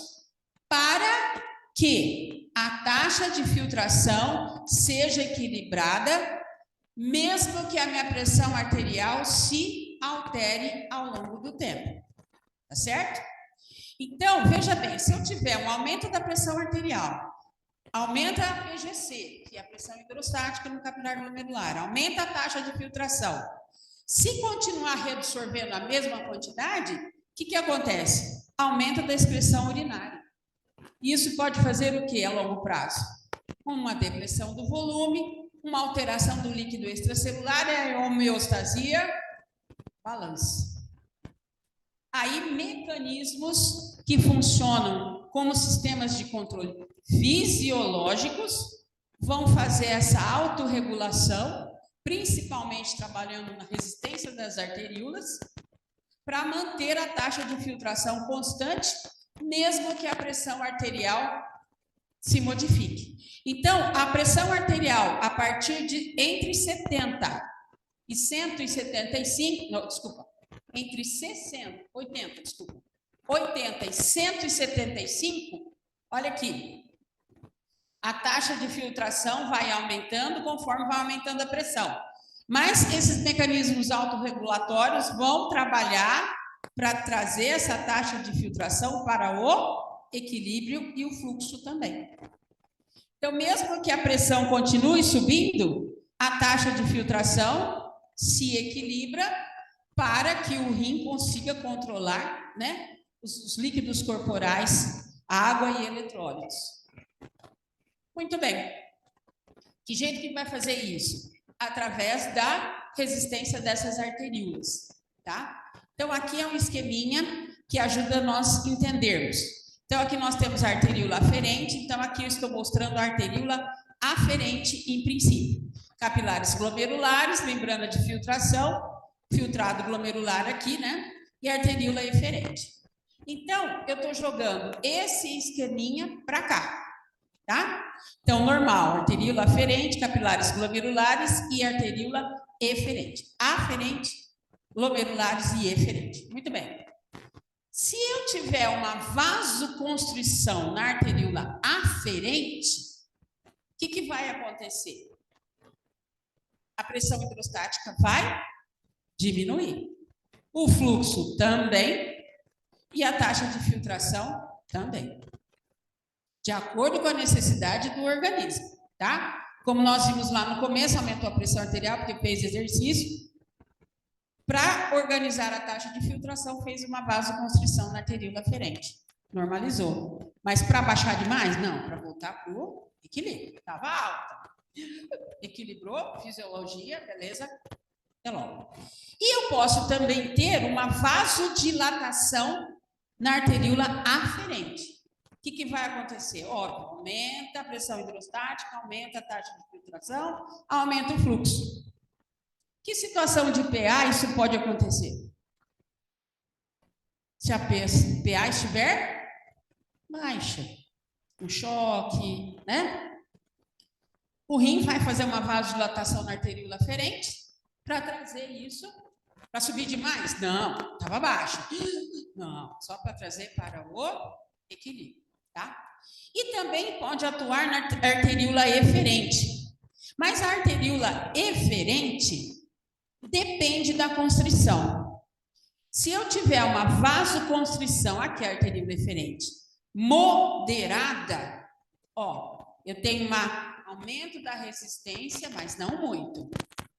para que a taxa de filtração seja equilibrada, mesmo que a minha pressão arterial se altere ao longo do tempo, tá certo? Então, veja bem, se eu tiver um aumento da pressão arterial, aumenta a PGC, que é a pressão hidrostática no capilar glomerular, aumenta a taxa de filtração. Se continuar reabsorvendo a mesma quantidade, o que acontece? Aumenta da excreção urinária. Isso pode fazer o quê a longo prazo? Uma depressão do volume, uma alteração do líquido extracelular, a homeostasia, balança. Aí, mecanismos que funcionam como sistemas de controle fisiológicos vão fazer essa autorregulação, principalmente trabalhando na resistência das arteríolas, para manter a taxa de filtração constante, mesmo que a pressão arterial se modifique. Então, a pressão arterial a partir de entre 70 e 175, não, desculpa, entre 80 e 175, olha aqui, a taxa de filtração vai aumentando conforme vai aumentando a pressão. Mas esses mecanismos autorregulatórios vão trabalhar para trazer essa taxa de filtração para o equilíbrio e o fluxo também. Então, mesmo que a pressão continue subindo, a taxa de filtração se equilibra para que o rim consiga controlar, né, os líquidos corporais, água e eletrólitos. Muito bem. Que jeito que vai fazer isso? Através da resistência dessas arteríolas, tá? Então, aqui é um esqueminha que ajuda nós a entendermos. Então, aqui nós temos a arteríola aferente, então aqui eu estou mostrando a arteríola aferente em princípio. Capilares glomerulares, membrana de filtração, filtrado glomerular aqui, né? E arteríola eferente. Então, eu estou jogando esse esqueminha para cá, tá? Então, normal, arteríola aferente, capilares glomerulares e arteríola eferente. Aferente, glomerulares e eferente. Muito bem. Se eu tiver uma vasoconstrição na arteríola aferente, o que vai acontecer? A pressão hidrostática vai diminuir. O fluxo também e a taxa de filtração também. De acordo com a necessidade do organismo, tá? Como nós vimos lá no começo, aumentou a pressão arterial porque fez exercício. Para organizar a taxa de filtração, fez uma vasoconstrição na arteríola aferente. Normalizou. Mas para baixar demais? Não, para voltar para o equilíbrio. Estava alta. Equilibrou, fisiologia, beleza? É logo. E eu posso também ter uma vasodilatação na arteríola aferente. O que vai acontecer? Óbvio, aumenta a pressão hidrostática, aumenta a taxa de filtração, aumenta o fluxo. Que situação de PA isso pode acontecer? Se a PA estiver baixa, um choque, né? O rim vai fazer uma vasodilatação na arteríola aferente para trazer isso Para subir demais? Não, estava baixo. Não, só para trazer para o equilíbrio, tá? E também pode atuar na arteríola eferente. Mas a arteríola eferente depende da constrição. Se eu tiver uma vasoconstrição, aqui é a arteríola eferente, moderada, ó, eu tenho um aumento da resistência, mas não muito. O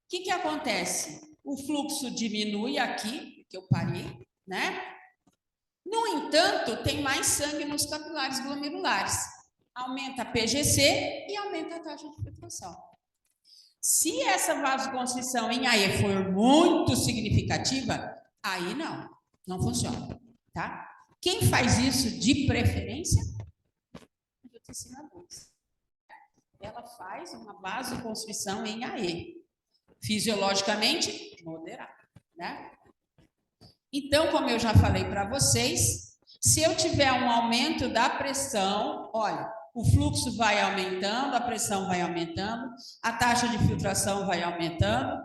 que acontece? O fluxo diminui aqui, que eu parei, né? No entanto, tem mais sangue nos capilares glomerulares. Aumenta a PGC e aumenta a taxa de filtração. Se essa vasoconstrição em AE for muito significativa, aí não funciona, tá? Quem faz isso de preferência? Angiotensina 2. Ela faz uma vasoconstrição em AE, fisiologicamente moderada, né? Então, como eu já falei para vocês, se eu tiver um aumento da pressão, olha, o fluxo vai aumentando, a pressão vai aumentando, a taxa de filtração vai aumentando.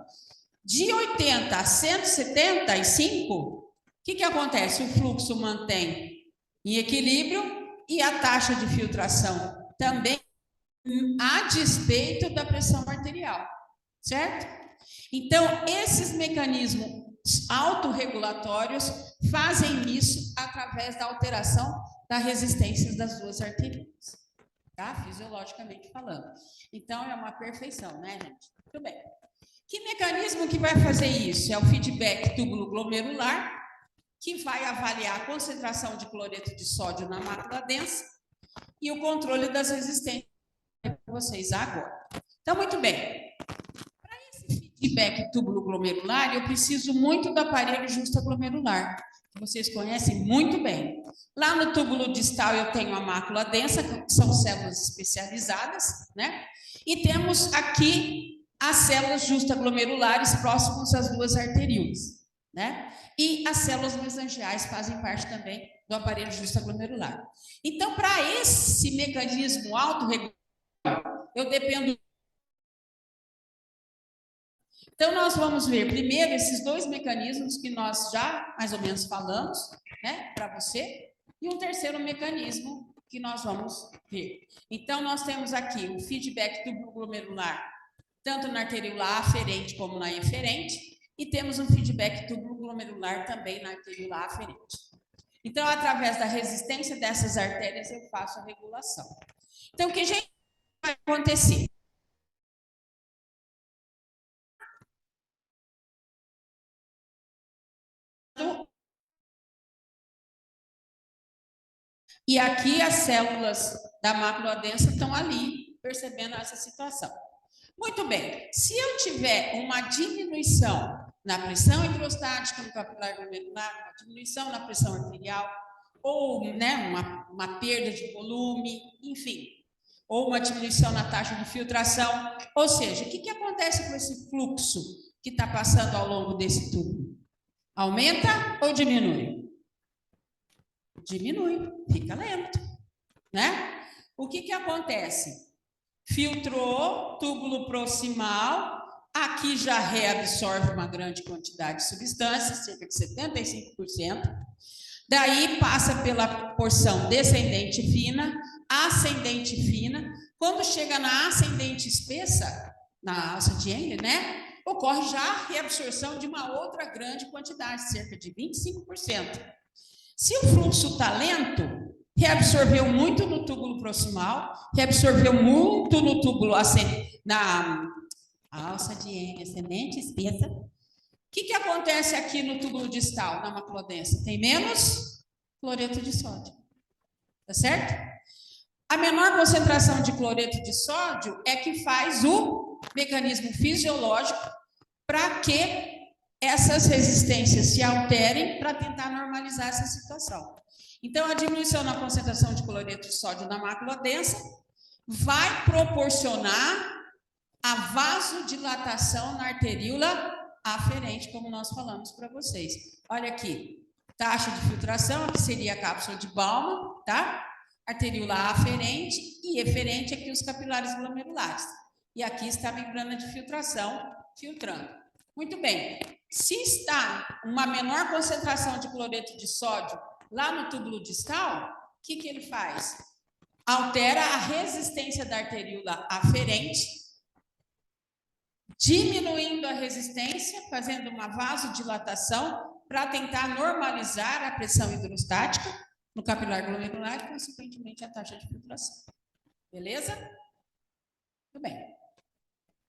De 80 a 175, o que acontece? O fluxo mantém em equilíbrio e a taxa de filtração também, a despeito da pressão arterial, certo? Então, esses mecanismos autorregulatórios fazem isso através da alteração da resistência das duas arterias, tá? Fisiologicamente falando. Então, é uma perfeição, né, gente? Muito bem. Que mecanismo que vai fazer isso? É o feedback túbulo-glomerular, que vai avaliar a concentração de cloreto de sódio na mácula densa e o controle das resistências para vocês agora. Então, muito bem. Para esse feedback túbulo-glomerular, eu preciso muito do aparelho justaglomerular, que vocês conhecem muito bem. Lá no túbulo distal eu tenho a mácula densa, que são células especializadas, né? E temos aqui as células justaglomerulares próximas às duas arteríolas, né? E as células mesangiais fazem parte também do aparelho justaglomerular. Então, para esse mecanismo autorregulador, eu dependo. Então, nós vamos ver primeiro esses dois mecanismos que nós já mais ou menos falamos, né, para você, e um terceiro mecanismo que nós vamos ver. Então, nós temos aqui o feedback túbulo-glomerular, tanto na arteríola aferente como na eferente, e temos um feedback túbulo-glomerular também na arteríola aferente. Então, através da resistência dessas artérias, eu faço a regulação. Então, o que vai acontecer? E aqui as células da mácula densa estão ali, percebendo essa situação. Muito bem, se eu tiver uma diminuição na pressão hidrostática no capilar glomerular, uma diminuição na pressão arterial, ou né, uma perda de volume, enfim, ou uma diminuição na taxa de filtração, ou seja, o que acontece com esse fluxo que está passando ao longo desse tubo? Aumenta ou diminui? Diminui, fica lento, né? O que acontece? Filtrou, túbulo proximal, aqui já reabsorve uma grande quantidade de substância, cerca de 75%. Daí passa pela porção descendente fina, ascendente fina. Quando chega na ascendente espessa, na alça de Henle, né? Ocorre já a reabsorção de uma outra grande quantidade, cerca de 25%. Se o fluxo está lento, reabsorveu muito no túbulo proximal, reabsorveu muito no túbulo ascendente, na alça de Henle, ascendente espessa. O que acontece aqui no túbulo distal, na mácula densa? Tem menos cloreto de sódio, tá certo? A menor concentração de cloreto de sódio é que faz o mecanismo fisiológico para que essas resistências se alterem para tentar normalizar essa situação. Então, a diminuição na concentração de cloreto de sódio na mácula densa vai proporcionar a vasodilatação na arteríola aferente, como nós falamos para vocês. Olha aqui, taxa de filtração, aqui seria a cápsula de Bowman, tá? Arteríola aferente e eferente aqui os capilares glomerulares. E aqui está a membrana de filtração filtrando. Muito bem. Se está uma menor concentração de cloreto de sódio lá no túbulo distal, o que ele faz? Altera a resistência da arteríola aferente, diminuindo a resistência, fazendo uma vasodilatação para tentar normalizar a pressão hidrostática no capilar glomerular e, consequentemente, a taxa de filtração. Beleza? Muito bem.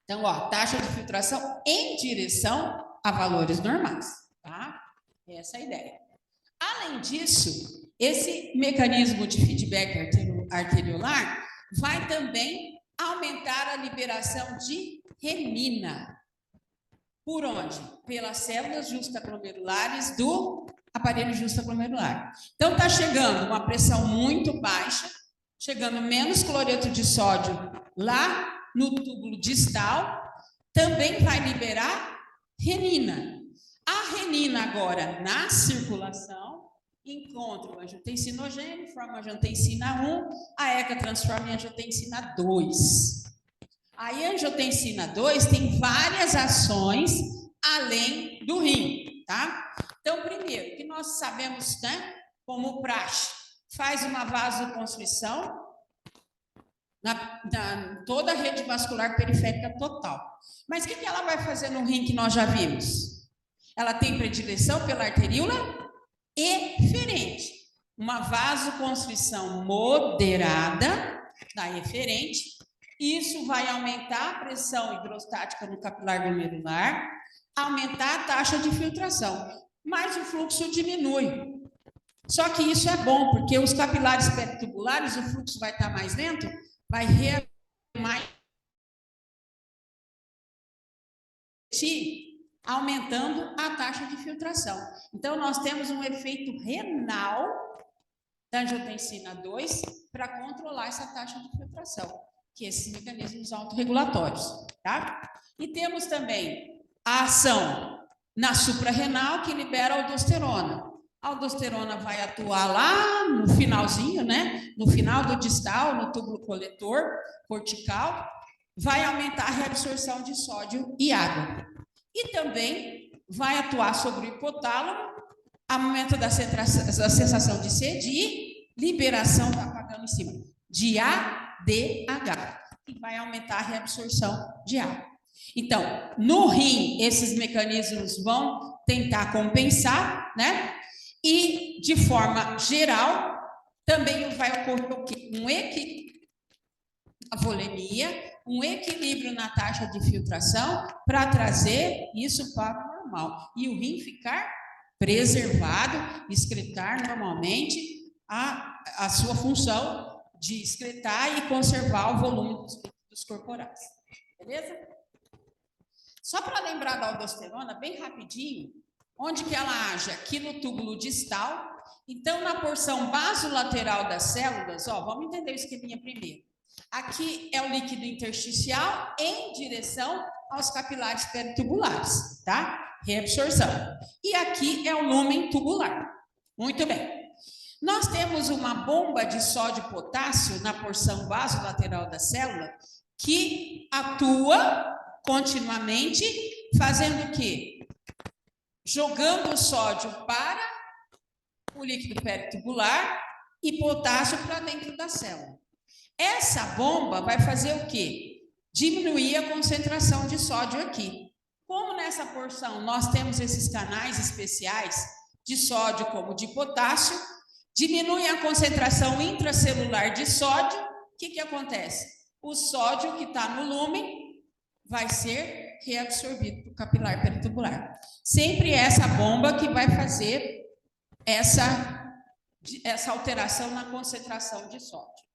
Então, ó, taxa de filtração em direção a valores normais, tá? Essa é a ideia. Além disso, esse mecanismo de feedback arteriolar vai também aumentar a liberação de renina. Por onde? Pelas células justaglomerulares do aparelho justaglomerular. Então, está chegando uma pressão muito baixa, chegando menos cloreto de sódio lá no túbulo distal, também vai liberar renina. A renina agora, na circulação, encontra o angiotensinogênio, forma angiotensina 1, a ECA transforma em angiotensina 2. A angiotensina 2 tem várias ações além do rim, tá? Então, primeiro, que nós sabemos, né, como praxe, faz uma vasoconstrição na toda a rede vascular periférica total. Mas o que ela vai fazer no rim que nós já vimos? Ela tem predileção pela arteríola eferente. Uma vasoconstrição moderada da eferente. Isso vai aumentar a pressão hidrostática no capilar glomerular, aumentar a taxa de filtração, mas o fluxo diminui. Só que isso é bom, porque os capilares peritubulares, o fluxo vai estar mais lento, vai reagir mais, aumentando a taxa de filtração. Então, nós temos um efeito renal da angiotensina 2 para controlar essa taxa de filtração, que esses mecanismos autorregulatórios, tá? E temos também a ação na suprarrenal, que libera a aldosterona. A aldosterona vai atuar lá no finalzinho, né? No final do distal, no túbulo coletor cortical, vai aumentar a reabsorção de sódio e água. E também vai atuar sobre o hipotálamo, aumento da sensação de sede e liberação, tá apagando em cima, de ADH, que vai aumentar a reabsorção de água. Então, no rim, esses mecanismos vão tentar compensar, né? E, de forma geral, também vai ocorrer o quê? A volemia, um equilíbrio na taxa de filtração para trazer isso para o normal. E o rim ficar preservado, excretar normalmente a sua função de excretar e conservar o volume dos líquidos corporais. Beleza? Só para lembrar da aldosterona, bem rapidinho, onde que ela age? Aqui no túbulo distal. Então, na porção basolateral das células, ó, vamos entender o esqueminha primeiro. Aqui é o líquido intersticial em direção aos capilares peritubulares, tá? Reabsorção. E aqui é o lúmen tubular. Muito bem. Nós temos uma bomba de sódio e potássio na porção basolateral da célula que atua continuamente, fazendo o quê? Jogando o sódio para o líquido peritubular e potássio para dentro da célula. Essa bomba vai fazer o quê? Diminuir a concentração de sódio aqui. Como nessa porção nós temos esses canais especiais de sódio como de potássio, diminui a concentração intracelular de sódio, o que acontece? O sódio que está no lúmen vai ser reabsorvido pelo capilar peritubular. Sempre essa bomba que vai fazer essa alteração na concentração de sódio.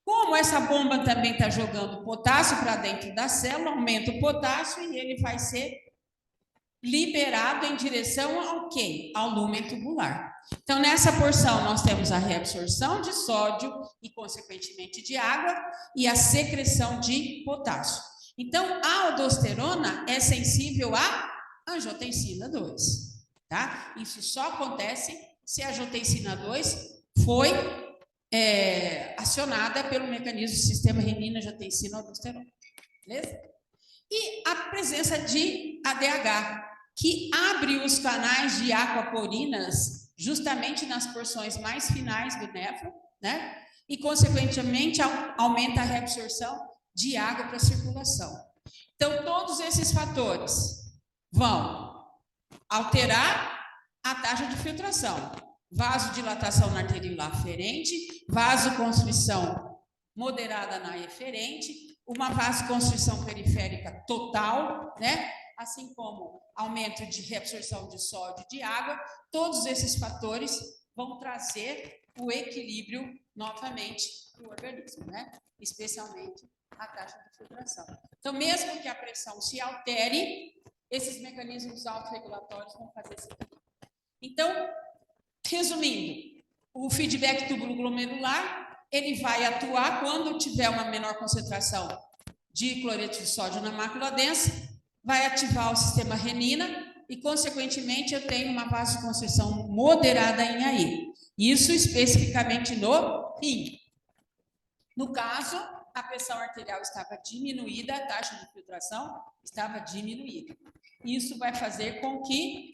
Como essa bomba também está jogando potássio para dentro da célula, aumenta o potássio e ele vai ser liberado em direção ao quê? Ao lúmen tubular. Então, nessa porção, nós temos a reabsorção de sódio e, consequentemente, de água e a secreção de potássio. Então, a aldosterona é sensível à angiotensina 2, tá? Isso só acontece se a angiotensina 2 foi acionada pelo mecanismo do sistema renina-angiotensina-aldosterona. Beleza? E a presença de ADH, que abre os canais de aquaporinas justamente nas porções mais finais do néfron, né? E, consequentemente, aumenta a reabsorção de água para a circulação. Então, todos esses fatores vão alterar a taxa de filtração. Vasodilatação na arteríola aferente, vasoconstrição moderada na eferente, uma vasoconstrição periférica total, né? Assim como aumento de reabsorção de sódio e de água, todos esses fatores vão trazer o equilíbrio novamente para o organismo, né? Especialmente a taxa de filtração. Então, mesmo que a pressão se altere, esses mecanismos autorregulatórios vão fazer esse equilíbrio. Então, resumindo, o feedback túbulo-glomerular, ele vai atuar quando tiver uma menor concentração de cloreto de sódio na mácula densa, vai ativar o sistema renina e, consequentemente, eu tenho uma vasoconstrição moderada em AI. Isso especificamente no rim. No caso, a pressão arterial estava diminuída, a taxa de filtração estava diminuída. Isso vai fazer com que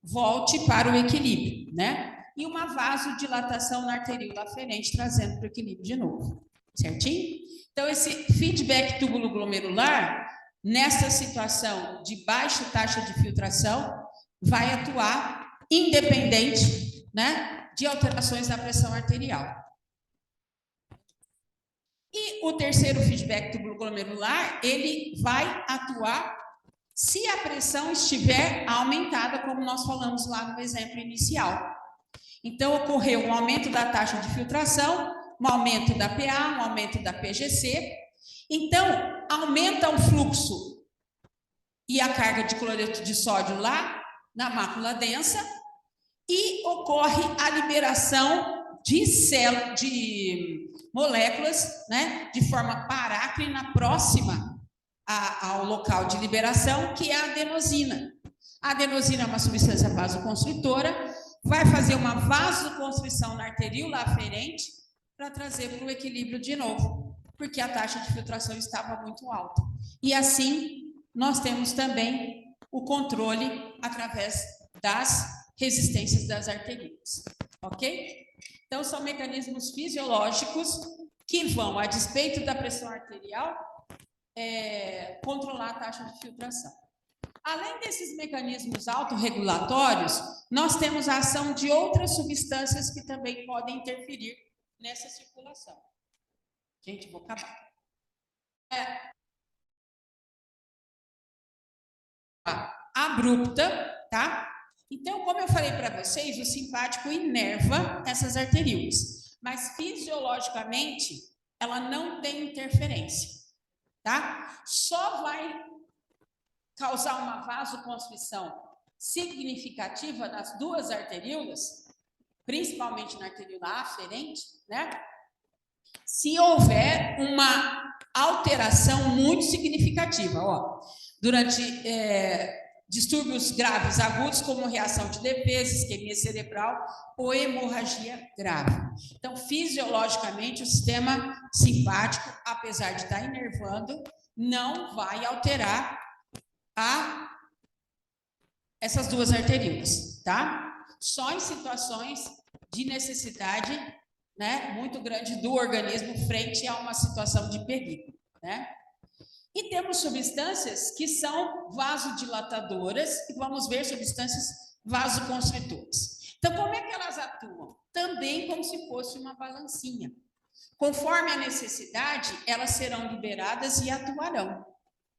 volte para o equilíbrio, né? E uma vasodilatação na arteríola aferente, trazendo para o equilíbrio de novo. Certinho? Então, esse feedback túbulo-glomerular, nessa situação de baixa taxa de filtração, vai atuar independente, né, de alterações da pressão arterial. E o terceiro feedback túbulo-glomerular, ele vai atuar se a pressão estiver aumentada, como nós falamos lá no exemplo inicial. Então, ocorreu um aumento da taxa de filtração, um aumento da PA, um aumento da PGC. Então, aumenta o fluxo e a carga de cloreto de sódio lá na mácula densa e ocorre a liberação de moléculas, né, de forma parácrina próxima ao local de liberação, que é a adenosina. A adenosina é uma substância vasoconstritora, vai fazer uma vasoconstrição na arteríola aferente para trazer para o equilíbrio de novo, porque a taxa de filtração estava muito alta. E assim, nós temos também o controle através das resistências das arteríolas, ok? Então, são mecanismos fisiológicos que vão, a despeito da pressão arterial, controlar a taxa de filtração. Além desses mecanismos autorregulatórios, nós temos a ação de outras substâncias que também podem interferir nessa circulação. Gente, vou acabar. Abrupta, tá? Então, como eu falei para vocês, o simpático inerva essas arteríolas, mas fisiologicamente ela não tem interferência, tá? Só vai causar uma vasoconstrição significativa nas duas arteríolas, principalmente na arteríola aferente, né? Se houver uma alteração muito significativa, ó, durante distúrbios graves agudos, como reação de defesa, isquemia cerebral ou hemorragia grave. Então, fisiologicamente, o sistema simpático, apesar de estar inervando, não vai alterar essas duas arteríolas, tá? Só em situações de necessidade, né, muito grande do organismo frente a uma situação de perigo, né? E temos substâncias que são vasodilatadoras e vamos ver substâncias vasoconstritoras. Então, como é que elas atuam? Também como se fosse uma balancinha. Conforme a necessidade, elas serão liberadas e atuarão,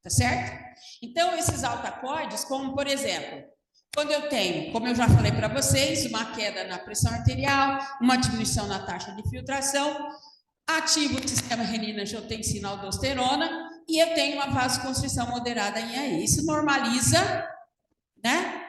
tá certo? Então, esses altacoides, como por exemplo, quando eu tenho, como eu já falei para vocês, uma queda na pressão arterial, uma diminuição na taxa de filtração, ativo o sistema renina-angiotensina-aldosterona e eu tenho uma vasoconstrição moderada em AI. Isso normaliza, né,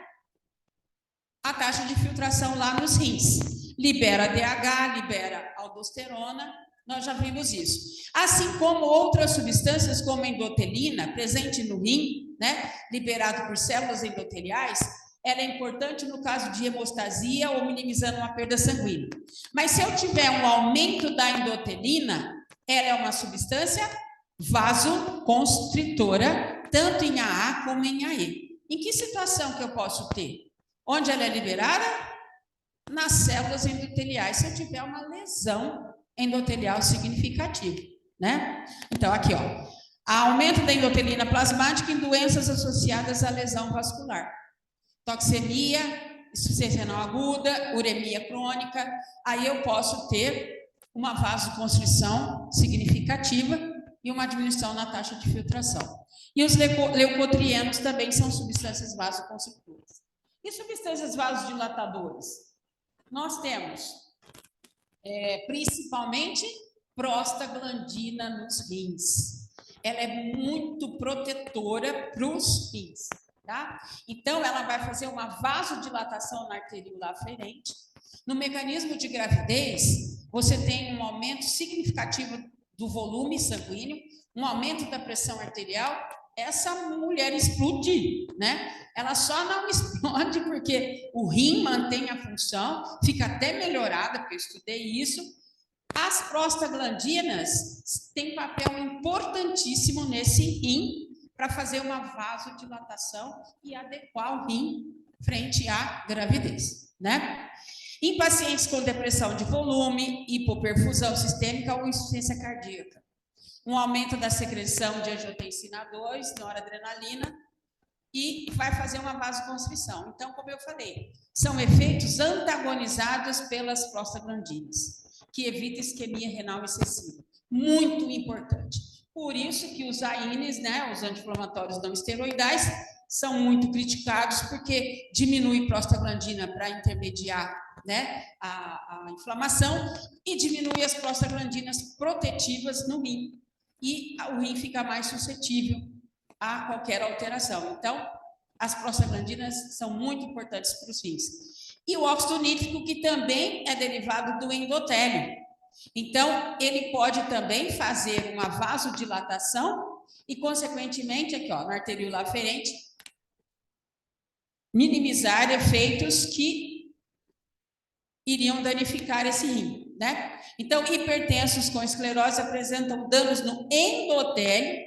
a taxa de filtração lá nos rins. Libera DH, libera aldosterona, nós já vimos isso. Assim como outras substâncias, como endotelina, presente no rim, né, liberado por células endoteliais, ela é importante no caso de hemostasia ou minimizando uma perda sanguínea. Mas se eu tiver um aumento da endotelina, ela é uma substância vasoconstritora tanto em AA como em AE. Em que situação que eu posso ter? Onde ela é liberada? Nas células endoteliais, se eu tiver uma lesão endotelial significativa, né? Então, aqui, ó, aumento da endotelina plasmática em doenças associadas à lesão vascular. Toxemia, insuficiência renal aguda, uremia crônica, aí eu posso ter uma vasoconstrição significativa e uma diminuição na taxa de filtração. E os leucotrienos também são substâncias vasoconstritoras. E substâncias vasodilatadoras? Nós temos, principalmente, prostaglandina nos rins. Ela é muito protetora para os rins, tá? Então, ela vai fazer uma vasodilatação na arteríola aferente. No mecanismo de gravidez, você tem um aumento significativo do volume sanguíneo, um aumento da pressão arterial. Essa mulher explode, né? Ela só não explode porque o rim mantém a função, fica até melhorada, porque eu estudei isso. As prostaglandinas têm papel importantíssimo nesse rim para fazer uma vasodilatação e adequar o rim frente à gravidez, né? Em pacientes com depressão de volume, hipoperfusão sistêmica ou insuficiência cardíaca, um aumento da secreção de angiotensina 2, noradrenalina, e vai fazer uma vasoconstrição. Então, como eu falei, são efeitos antagonizados pelas prostaglandinas, que evita isquemia renal excessiva. Muito importante. Por isso que os AINES, né, os anti-inflamatórios não esteroidais, são muito criticados, porque diminui prostaglandina para intermediar, né, a inflamação e diminui as prostaglandinas protetivas no rim. E o rim fica mais suscetível a qualquer alteração. Então, as prostaglandinas são muito importantes para os rins. E o óxido nítrico, que também é derivado do endotélio. Então, ele pode também fazer uma vasodilatação e, consequentemente, aqui, ó, na arteríola aferente, minimizar efeitos que iriam danificar esse rim, né? Então, hipertensos com esclerose apresentam danos no endotélio.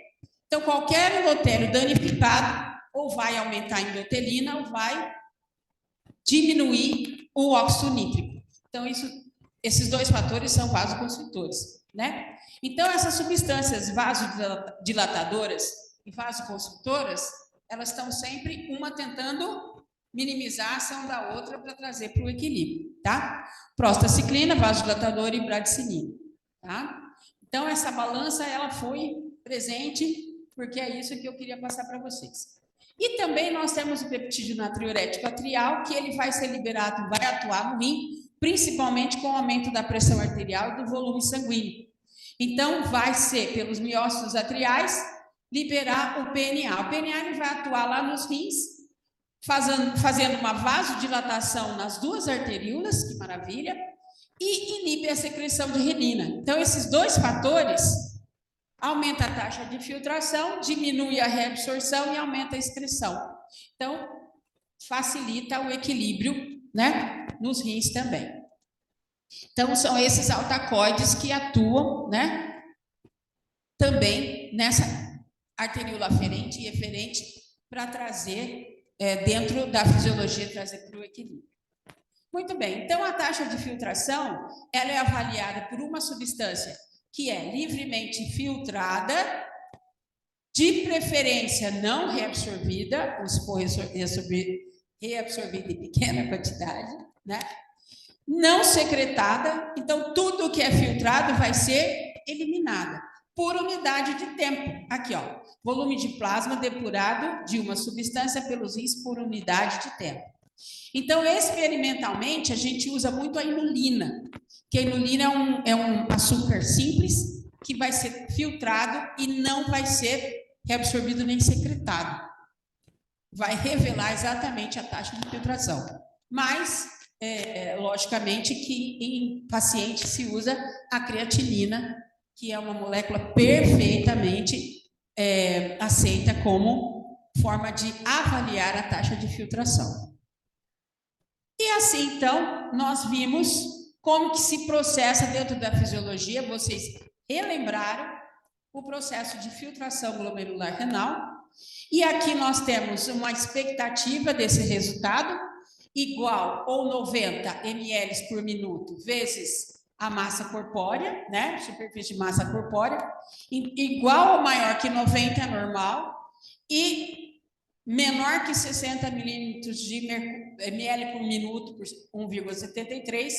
Então, qualquer endotélio danificado ou vai aumentar a endotelina ou vai diminuir o óxido nítrico. Então, esses dois fatores são vasoconstritores, né? Então, essas substâncias vasodilatadoras e vasoconstritoras, elas estão sempre uma tentando minimizar a ação da outra para trazer para o equilíbrio, tá? Prostaciclina, vasodilatadora e bradicinina, tá? Então, essa balança, ela foi presente, porque é isso que eu queria passar para vocês. E também nós temos o peptídeo natriurético atrial, que ele vai ser liberado, vai atuar no rim, principalmente com o aumento da pressão arterial e do volume sanguíneo. Então, vai ser pelos miócitos atriais liberar o PNA. O PNA ele vai atuar lá nos rins, fazendo uma vasodilatação nas duas arteríolas, que maravilha, e inibe a secreção de renina. Então, esses dois fatores aumenta a taxa de filtração, diminui a reabsorção e aumenta a excreção. Então, facilita o equilíbrio, né, nos rins também. Então, são esses altacoides que atuam, né, também nessa arteríola aferente e eferente para trazer, dentro da fisiologia, trazer para o equilíbrio. Muito bem, então a taxa de filtração, ela é avaliada por uma substância que é livremente filtrada, de preferência não reabsorvida, ou se for reabsorvida em pequena quantidade, né? Não secretada, então tudo que é filtrado vai ser eliminado por unidade de tempo. Aqui, ó, volume de plasma depurado de uma substância pelos rins por unidade de tempo. Então, experimentalmente, a gente usa muito a inulina, que a inulina é um açúcar simples que vai ser filtrado e não vai ser reabsorvido nem secretado. Vai revelar exatamente a taxa de filtração. Mas, logicamente, que em paciente se usa a creatinina, que é uma molécula perfeitamente aceita como forma de avaliar a taxa de filtração. E assim, então, nós vimos como que se processa dentro da fisiologia, vocês relembraram o processo de filtração glomerular renal, E aqui nós temos uma expectativa desse resultado, igual ou 90 ml por minuto, vezes a massa corpórea, né? Superfície de massa corpórea, igual ou maior que 90 é normal, e menor que 60 milímetros de ml por minuto, por 1,73,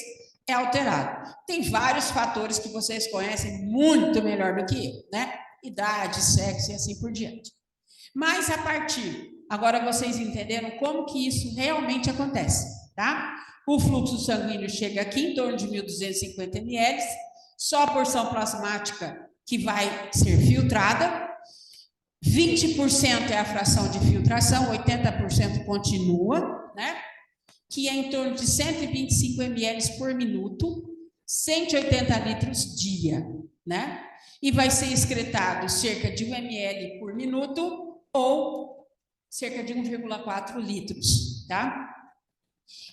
é alterado. Tem vários fatores que vocês conhecem muito melhor do que eu, né? Idade, sexo e assim por diante. Mas a partir, agora vocês entenderam como que isso realmente acontece, tá? O fluxo sanguíneo chega aqui em torno de 1.250 ml, só a porção plasmática que vai ser filtrada, 20% é a fração de filtração, 80% continua, né? Que é em torno de 125 ml por minuto, 180 litros dia, né? E vai ser excretado cerca de 1 ml por minuto ou cerca de 1,4 litros, tá?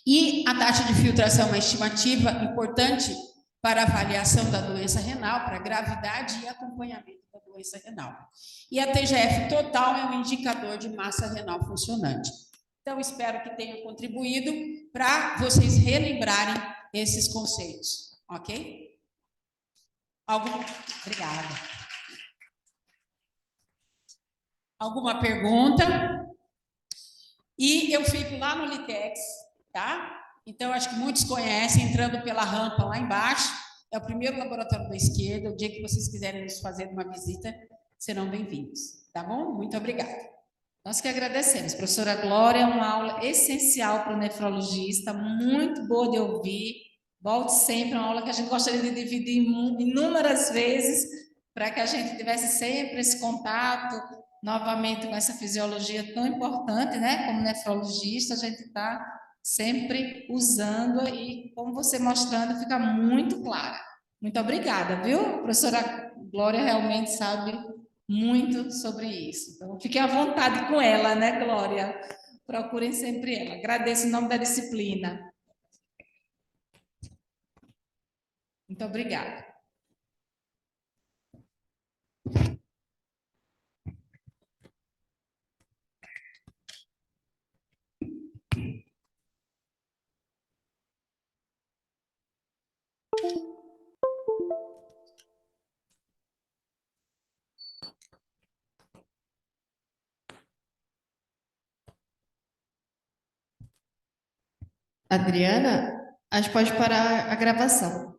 E a taxa de filtração é uma estimativa importante para avaliação da doença renal, para gravidade e acompanhamento da doença renal. E a TGF total é um indicador de massa renal funcionante. Então, espero que tenha contribuído para vocês relembrarem esses conceitos, ok? Obrigada. Alguma pergunta? E eu fico lá no Litex, tá? Então, acho que muitos conhecem, entrando pela rampa lá embaixo, é o primeiro laboratório da esquerda. O dia que vocês quiserem nos fazer uma visita, serão bem-vindos, tá bom? Muito obrigada. Nós que agradecemos. Professora Glória, é uma aula essencial para o nefrologista, muito boa de ouvir. Volte sempre, é uma aula que a gente gostaria de dividir inúmeras vezes, para que a gente tivesse sempre esse contato, novamente, com essa fisiologia tão importante, né? Como nefrologista, a gente está sempre usando e, como você mostrando, fica muito clara. Muito obrigada, viu? A professora Glória realmente sabe muito sobre isso. Então, fiquem à vontade com ela, né, Glória? Procurem sempre ela. Agradeço em nome da disciplina. Muito obrigada. Adriana, acho que pode parar a gravação.